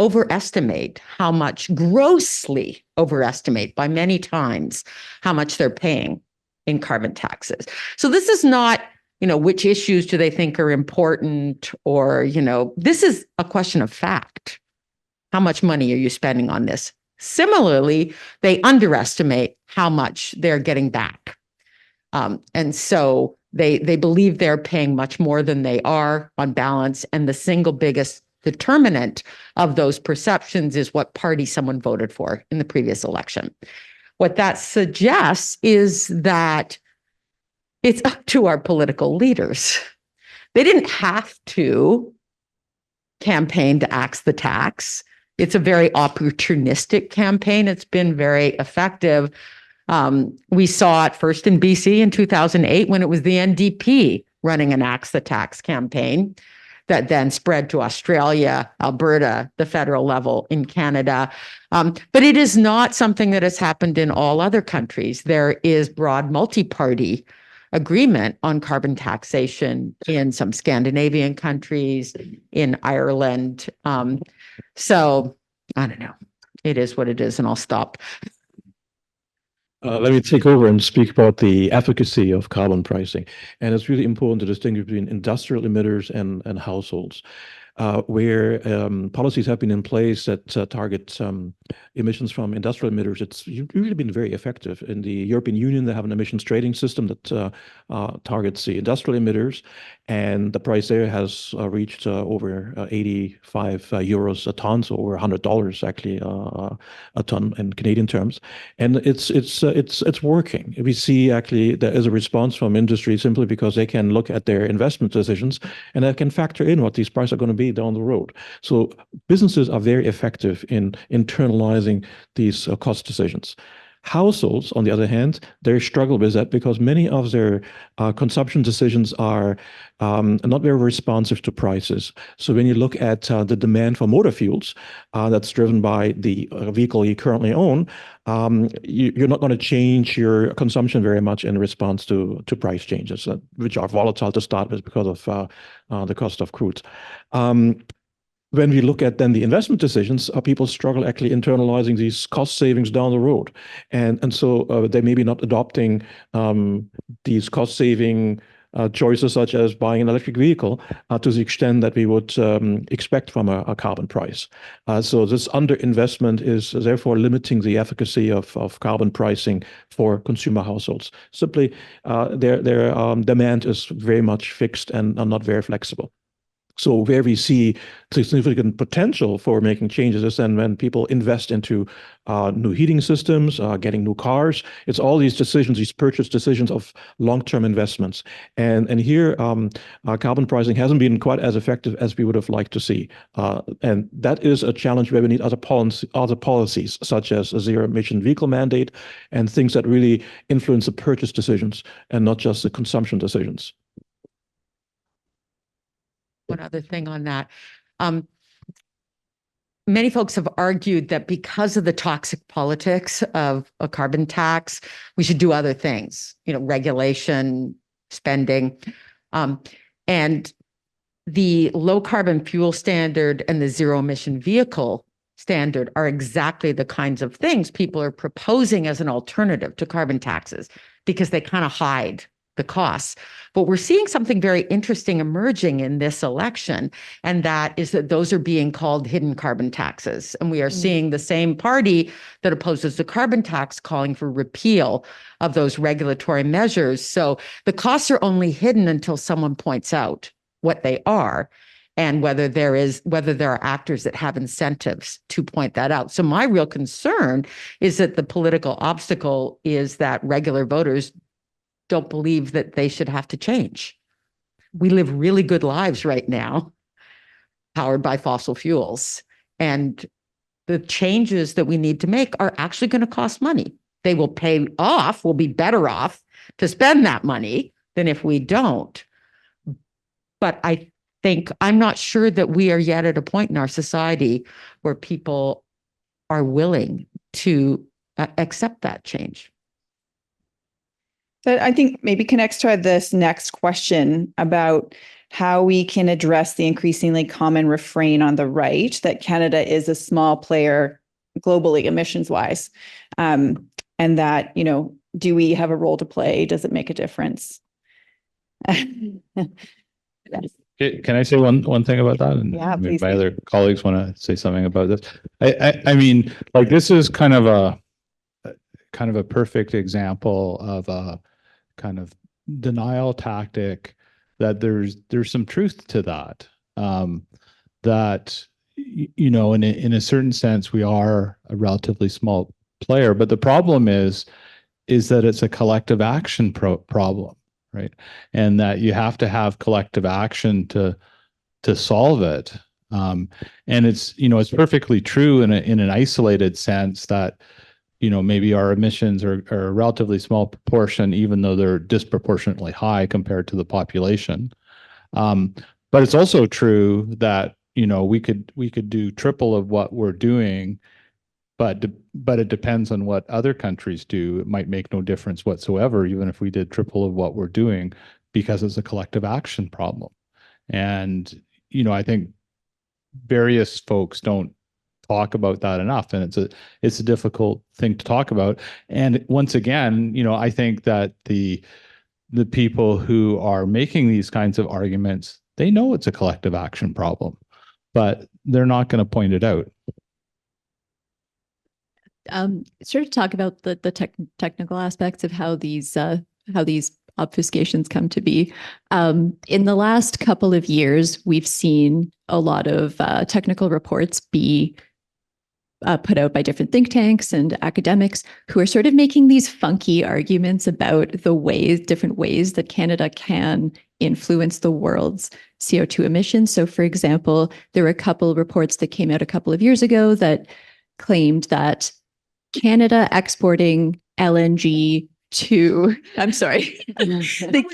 overestimate how much, grossly overestimate by many times how much they're paying in carbon taxes. So this is not, which issues do they think are important, or, this is a question of fact. How much money are you spending on this? Similarly, they underestimate how much they're getting back. And so they believe they're paying much more than they are on balance. And the single biggest determinant of those perceptions is what party someone voted for in the previous election. What that suggests is that it's up to our political leaders. They didn't have to campaign to axe the tax. It's a very opportunistic campaign. It's been very effective. We saw it first in BC in 2008 when it was the NDP running an axe the tax campaign that then spread to Australia, Alberta, the federal level in Canada. But it is not something that has happened in all other countries. There is broad multi-party agreement on carbon taxation in some Scandinavian countries, in Ireland. So I don't know. It is what it is, and I'll stop. Let me take over and speak about the efficacy of carbon pricing. And it's really important to distinguish between industrial emitters and households, where policies have been in place that target emissions from industrial emitters. It's really been very effective. In the European Union, they have an emissions trading system that targets the industrial emitters, and the price there has reached over 85 euros a ton, so over $100 actually a ton in Canadian terms. And it's working. We see actually there is a response from industry simply because they can look at their investment decisions and they can factor in what these prices are going to be down the road. So businesses are very effective in internalizing these cost decisions. Households, on the other hand, they struggle with that because many of their consumption decisions are not very responsive to prices. So when you look at the demand for motor fuels, that's driven by the vehicle you currently own, you're not going to change your consumption very much in response to price changes, which are volatile to start with because of the cost of crude. When we look at then the investment decisions, people struggle actually internalizing these cost savings down the road. And so they may be not adopting these cost saving choices such as buying an electric vehicle to the extent that we would expect from a carbon price. So this underinvestment is therefore limiting the efficacy of carbon pricing for consumer households. Simply, their demand is very much fixed and not very flexible. So where we see significant potential for making changes is then when people invest into new heating systems, getting new cars. It's all these decisions, these purchase decisions of long-term investments. And here, carbon pricing hasn't been quite as effective as we would have liked to see. And that is a challenge where we need other policies, such as a zero-emission vehicle mandate and things that really influence the purchase decisions and not just the consumption decisions. One other thing on that. Many folks have argued that because of the toxic politics of a carbon tax, we should do other things, regulation, spending. And the low carbon fuel standard and the zero emission vehicle standard are exactly the kinds of things people are proposing as an alternative to carbon taxes because they kind of hide the costs. But we're seeing something very interesting emerging in this election, and that is that those are being called hidden carbon taxes. And we are seeing the same party that opposes the carbon tax calling for repeal of those regulatory measures. So the costs are only hidden until someone points out what they are and whether there are actors that have incentives to point that out. So my real concern is that the political obstacle is that regular voters don't believe that they should have to change. We live really good lives right now, powered by fossil fuels. And the changes that we need to make are actually going to cost money. They will pay off, we'll be better off to spend that money than if we don't. But I'm not sure that we are yet at a point in our society where people are willing to accept that change. That I think maybe connects to this next question about how we can address the increasingly common refrain on the right that Canada is a small player globally emissions-wise, and that, do we have a role to play? Does it make a difference? Can I say one thing about that? And yeah, please. My other colleagues want to say something about this. I mean, like, this is kind of a perfect example of a kind of denial tactic that there's some truth to that. That in a certain sense we are a relatively small player, but the problem is that it's a collective action problem, right? And that you have to have collective action to solve it. And it's, it's perfectly true in an isolated sense that, maybe our emissions are a relatively small proportion, even though they're disproportionately high compared to the population. But it's also true that, we could do triple of what we're doing, but it depends on what other countries do. It might make no difference whatsoever, even if we did triple of what we're doing, because it's a collective action problem. And, I think various folks don't talk about that enough, and it's a difficult thing to talk about. And once again, I think that the people who are making these kinds of arguments, they know it's a collective action problem, but they're not going to point it out. Sort of talk about the technical aspects of how these obfuscations come to be. In the last couple of years, we've seen a lot of technical reports be put out by different think tanks and academics who are sort of making these funky arguments about different ways that Canada can influence the world's CO2 emissions. So, for example, there were a couple of reports that came out a couple of years ago that claimed that Canada exporting LNG to, I'm sorry, the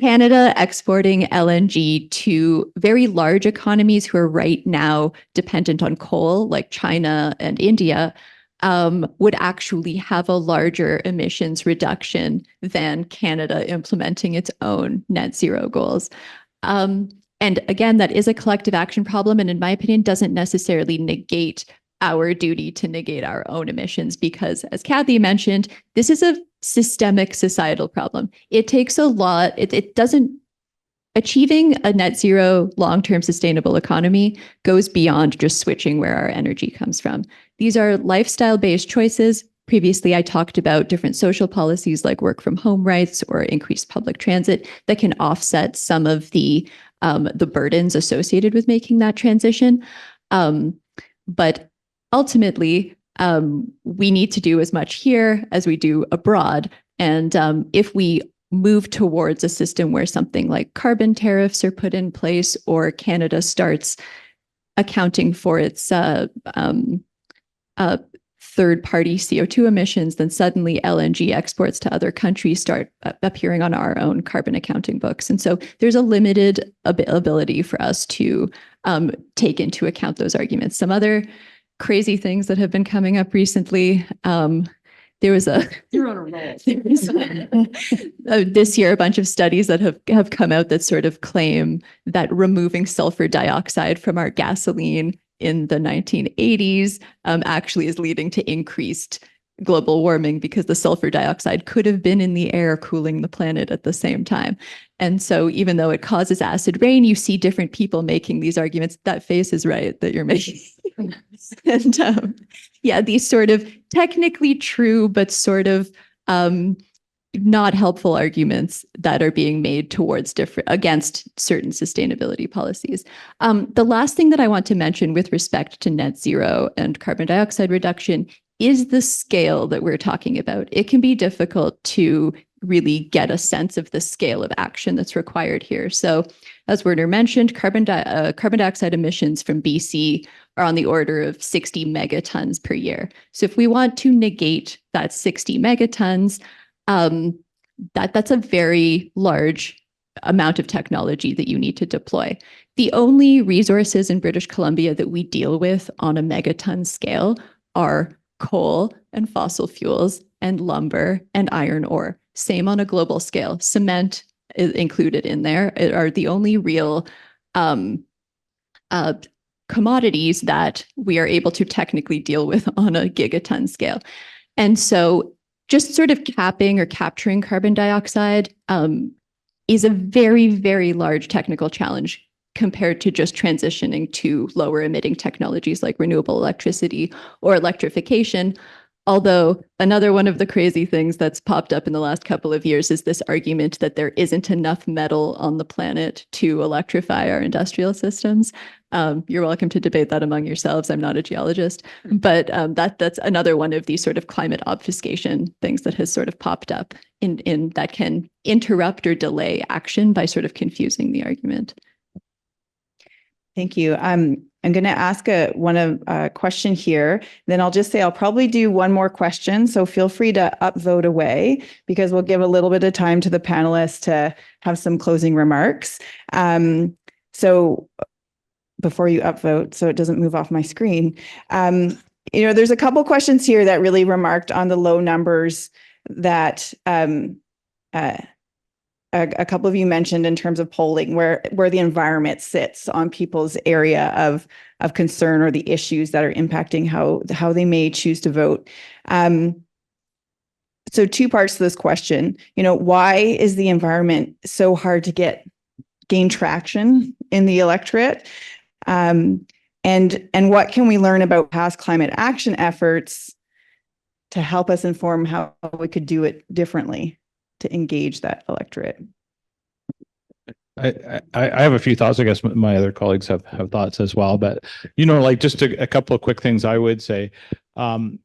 Canada exporting LNG to very large economies who are right now dependent on coal, like China and India, would actually have a larger emissions reduction than Canada implementing its own net zero goals. And again, that is a collective action problem, and in my opinion, doesn't necessarily negate our duty to negate our own emissions, because, as Kathy mentioned, this is a systemic societal problem. It takes a lot. It doesn't, achieving a net zero long-term sustainable economy goes beyond just switching where our energy comes from. These are lifestyle-based choices. Previously, I talked about different social policies like work from home rights or increased public transit that can offset some of the burdens associated with making that transition. But ultimately, we need to do as much here as we do abroad. And if we move towards a system where something like carbon tariffs are put in place, or Canada starts accounting for its third-party CO2 emissions, then suddenly LNG exports to other countries start appearing on our own carbon accounting books. And so there's a limited ability for us to take into account those arguments. Some other crazy things that have been coming up recently. There was you're on a roll. This year, a bunch of studies that have come out that sort of claim that removing sulfur dioxide from our gasoline in the 1980s actually is leading to increased global warming, because the sulfur dioxide could have been in the air cooling the planet at the same time. And so even though it causes acid rain, you see different people making these arguments. That face is right that you're making. And these sort of technically true, but sort of not helpful arguments that are being made against certain sustainability policies. The last thing that I want to mention with respect to net zero and carbon dioxide reduction is the scale that we're talking about. It can be difficult to really get a sense of the scale of action that's required here. So, as Werner mentioned, carbon dioxide emissions from BC are on the order of 60 megatons per year. So if we want to negate that 60 megatons, that's a very large amount of technology that you need to deploy. The only resources in British Columbia that we deal with on a megaton scale are coal and fossil fuels and lumber and iron ore. Same on a global scale. Cement is included in there. It are the only real commodities that we are able to technically deal with on a gigaton scale. And so just sort of capping or capturing carbon dioxide is a very, very large technical challenge compared to just transitioning to lower emitting technologies like renewable electricity or electrification. Although another one of the crazy things that's popped up in the last couple of years is this argument that there isn't enough metal on the planet to electrify our industrial systems. You're welcome to debate that among yourselves. I'm not a geologist, but that's another one of these sort of climate obfuscation things that has sort of popped up in that can interrupt or delay action by sort of confusing the argument. Thank you. I'm going to ask a question here. Then I'll just say I'll probably do one more question. So feel free to upvote away because we'll give a little bit of time to the panelists to have some closing remarks. So before you upvote, so it doesn't move off my screen, there's a couple questions here that really remarked on the low numbers that a couple of you mentioned in terms of polling, where the environment sits on people's area of concern or the issues that are impacting how they may choose to vote. So two parts to this question. Why is the environment so hard to gain traction in the electorate? And what can we learn about past climate action efforts to help us inform how we could do it differently to engage that electorate? I have a few thoughts. I guess my other colleagues have thoughts as well, but just a couple of quick things I would say. One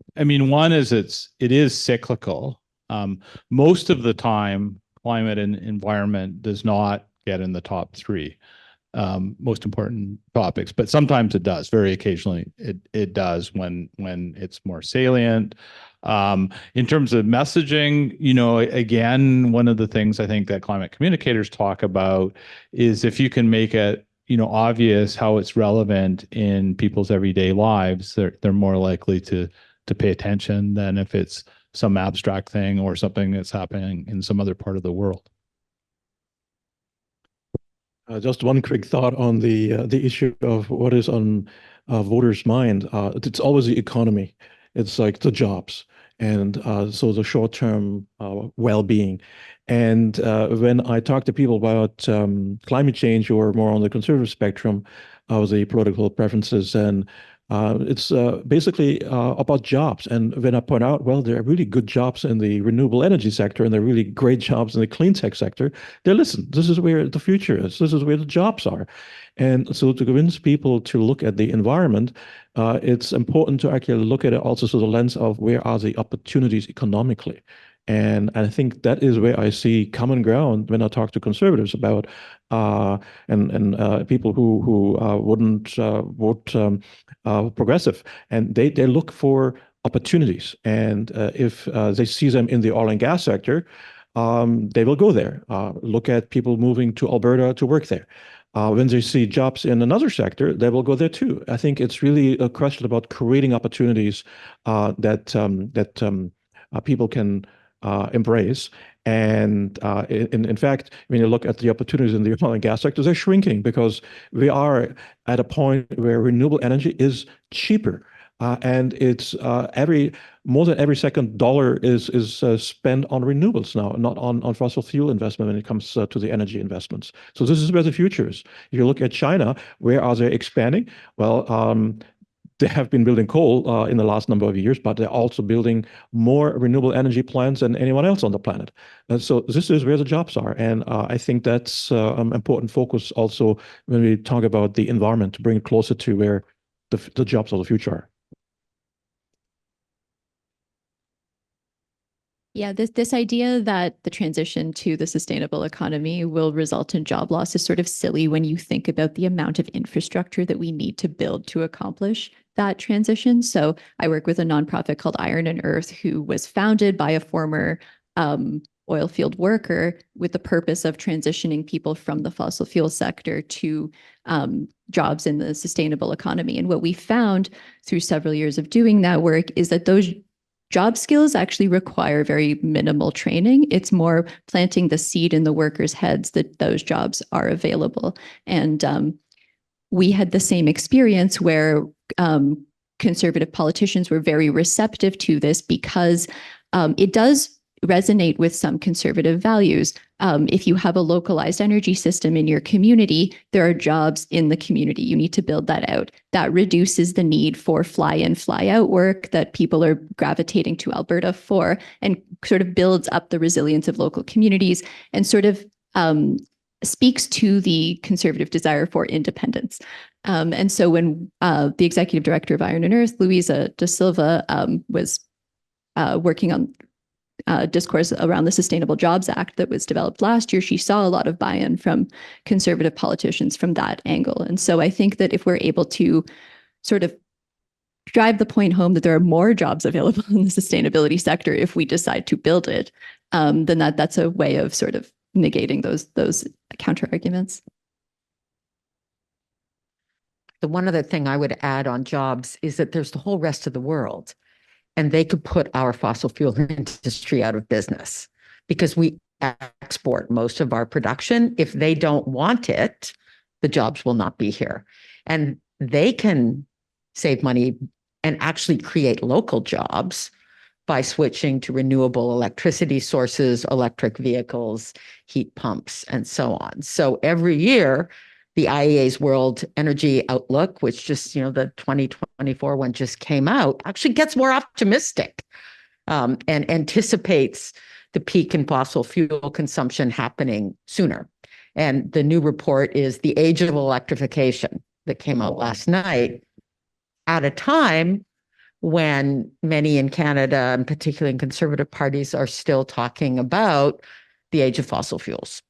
is it is cyclical. Most of the time, climate and environment does not get in the top three most important topics, but sometimes it does. Very occasionally, it does when it's more salient. In terms of messaging, again, one of the things I think that climate communicators talk about is if you can make it, obvious how it's relevant in people's everyday lives, they're more likely to pay attention than if it's some abstract thing or something that's happening in some other part of the world. Just one quick thought on the issue of what is on voters' mind. It's always the economy. It's like the jobs. And so the short-term well-being. And when I talk to people about climate change or more on the conservative spectrum of the political preferences, and it's basically about jobs. And when I point out, well, there are really good jobs in the renewable energy sector and there are really great jobs in the clean tech sector, they listen, this is where the future is. This is where the jobs are. And so to convince people to look at the environment, it's important to actually look at it also through the lens of where are the opportunities economically. And I think that is where I see common ground when I talk to conservatives about and people who wouldn't vote progressive, and they look for opportunities. And if they see them in the oil and gas sector, they will go there. Look at people moving to Alberta to work there. When they see jobs in another sector, they will go there too. I think it's really a question about creating opportunities that people can embrace. And in fact, when you look at the opportunities in the oil and gas sector, they're shrinking because we are at a point where renewable energy is cheaper. And it's more than every second dollar is spent on renewables now, not on fossil fuel investment when it comes to the energy investments. So this is where the future is. If you look at China, where are they expanding? Well, they have been building coal in the last number of years, but they're also building more renewable energy plants than anyone else on the planet. And so this is where the jobs are. And I think that's an important focus also when we talk about the environment, to bring it closer to where the jobs of the future are. Yeah, this idea that the transition to the sustainable economy will result in job loss is sort of silly when you think about the amount of infrastructure that we need to build to accomplish that transition. So I work with a nonprofit called Iron and Earth, who was founded by a former oil field worker with the purpose of transitioning people from the fossil fuel sector to jobs in the sustainable economy. And what we found through several years of doing that work is that those job skills actually require very minimal training. It's more planting the seed in the workers' heads that those jobs are available. And we had the same experience where conservative politicians were very receptive to this because it does resonate with some conservative values. If you have a localized energy system in your community, there are jobs in the community. You need to build that out. That reduces the need for fly-in, fly-out work that people are gravitating to Alberta for, and sort of builds up the resilience of local communities and sort of speaks to the conservative desire for independence. And so when the executive director of Iron and Earth, Louisa Da Silva, was working on discourse around the Sustainable Jobs Act that was developed last year, she saw a lot of buy-in from conservative politicians from that angle. And so I think that if we're able to sort of drive the point home that there are more jobs available in the sustainability sector if we decide to build it, then that's a way of sort of negating those counter arguments. The one other thing I would add on jobs is that there's the whole rest of the world, and they could put our fossil fuel industry out of business because we export most of our production. If they don't want it, the jobs will not be here. And they can save money and actually create local jobs by switching to renewable electricity sources, electric vehicles, heat pumps, and so on. So every year, the IEA's World Energy Outlook, which just, the 2024 one just came out, actually gets more optimistic and anticipates the peak in fossil fuel consumption happening sooner. And the new report is The Age of Electrification that came out last night at a time when many in Canada, and particularly in conservative parties, are still talking about the age of fossil fuels.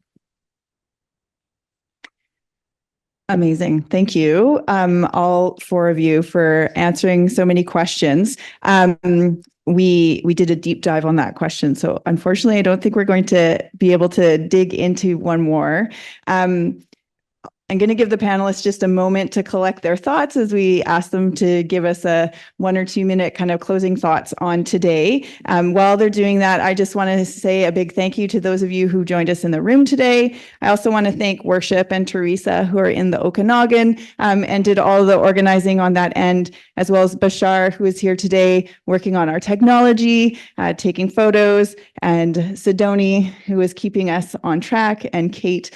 Amazing. Thank you, all four of you, for answering so many questions. We did a deep dive on that question, so unfortunately, I don't think we're going to be able to dig into one more. I'm going to give the panelists just a moment to collect their thoughts as we ask them to give us a 1 or 2 minute kind of closing thoughts on today. While they're doing that, I just want to say a big thank you to those of you who joined us in the room today. I also want to thank Worship and Teresa, who are in the Okanagan and did all the organizing on that end, as well as Bashar, who is here today working on our technology, taking photos, and Sidoni, who is keeping us on track, and Kate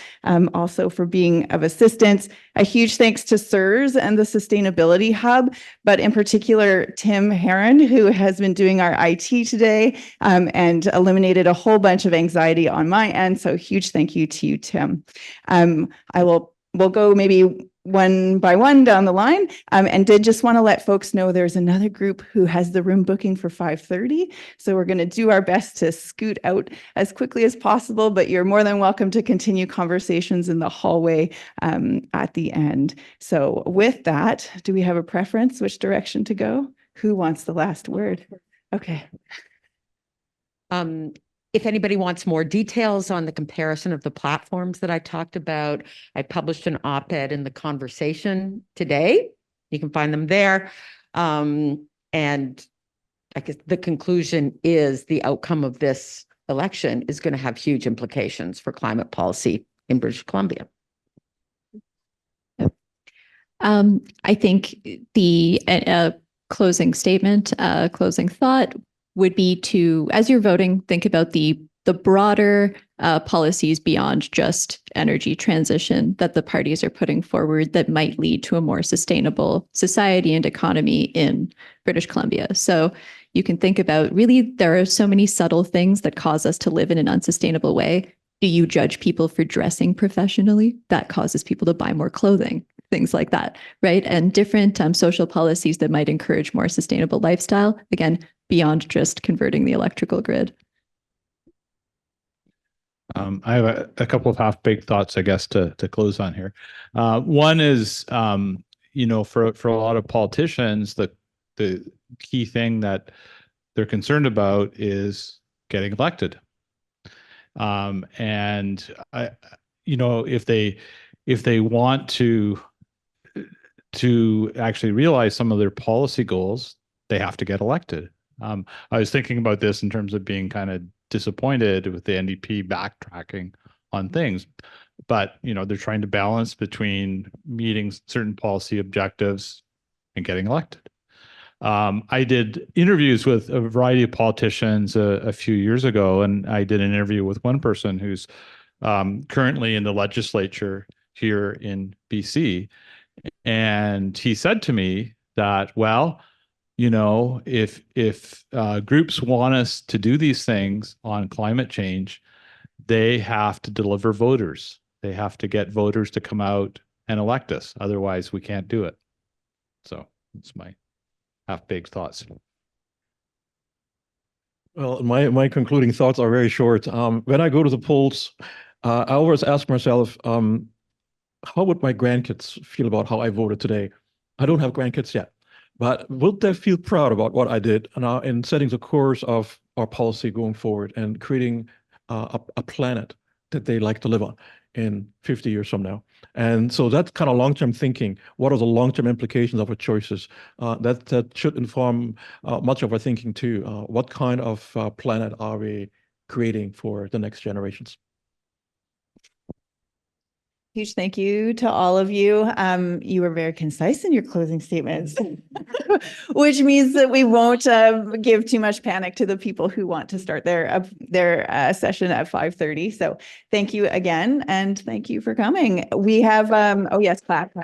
also for being of assistance. A huge thanks to SIRS and the Sustainability Hub, but in particular, Tim Heron, who has been doing our IT today and eliminated a whole bunch of anxiety on my end. So huge thank you to you, Tim. We'll go maybe one by one down the line, and did just want to let folks know there's another group who has the room booking for 5:30. So we're going to do our best to scoot out as quickly as possible, but you're more than welcome to continue conversations in the hallway at the end. So with that, do we have a preference which direction to go? Who wants the last word? Okay. If anybody wants more details on the comparison of the platforms that I talked about, I published an op-ed in The Conversation today. You can find them there. And I guess the conclusion is the outcome of this election is going to have huge implications for climate policy in British Columbia. I think the closing statement, closing thought would be to, as you're voting, think about the broader policies beyond just energy transition that the parties are putting forward that might lead to a more sustainable society and economy in British Columbia. So you can think about, really, there are so many subtle things that cause us to live in an unsustainable way. Do you judge people for dressing professionally? That causes people to buy more clothing, things like that, right? And different social policies that might encourage more sustainable lifestyle, again, beyond just converting the electrical grid. I have a couple of half-baked thoughts, I guess, to close on here. One is, for a lot of politicians, the key thing that they're concerned about is getting elected. And if they want to actually realize some of their policy goals, they have to get elected. I was thinking about this in terms of being kind of disappointed with the NDP backtracking on things, but they're trying to balance between meeting certain policy objectives and getting elected. I did interviews with a variety of politicians a few years ago, and I did an interview with one person who's currently in the legislature here in BC, and he said to me that, well, if groups want us to do these things on climate change, they have to deliver voters. They have to get voters to come out and elect us. Otherwise, we can't do it. So that's my half-baked thoughts. Well, my concluding thoughts are very short. When I go to the polls, I always ask myself, how would my grandkids feel about how I voted today? I don't have grandkids yet, but would they feel proud about what I did in setting the course of our policy going forward and creating a planet that they like to live on in 50 years from now? And so that's kind of long-term thinking. What are the long-term implications of our choices? That should inform much of our thinking too. What kind of planet are we creating for the next generations? Huge thank you to all of you. You were very concise in your closing statements, which means that we won't give too much panic to the people who want to start their session at 5:30. So thank you again, and thank you for coming. We have, oh yes, clap.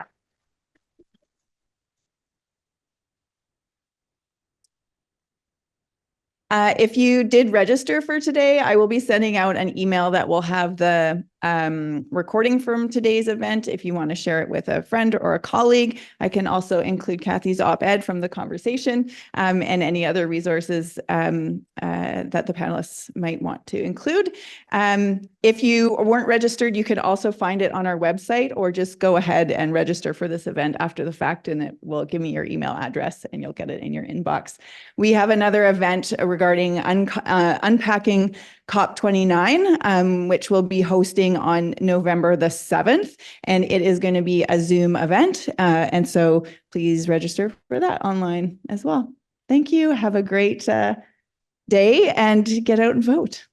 If you did register for today, I will be sending out an email that will have the recording from today's event. If you want to share it with a friend or a colleague, I can also include Kathy's op-ed from the conversation and any other resources that the panelists might want to include. If you weren't registered, you could also find it on our website, or just go ahead and register for this event after the fact, and it will give me your email address and you'll get it in your inbox. We have another event regarding unpacking COP29, which we'll be hosting on November the 7th, and it is going to be a Zoom event. And so please register for that online as well. Thank you. Have a great day and get out and vote.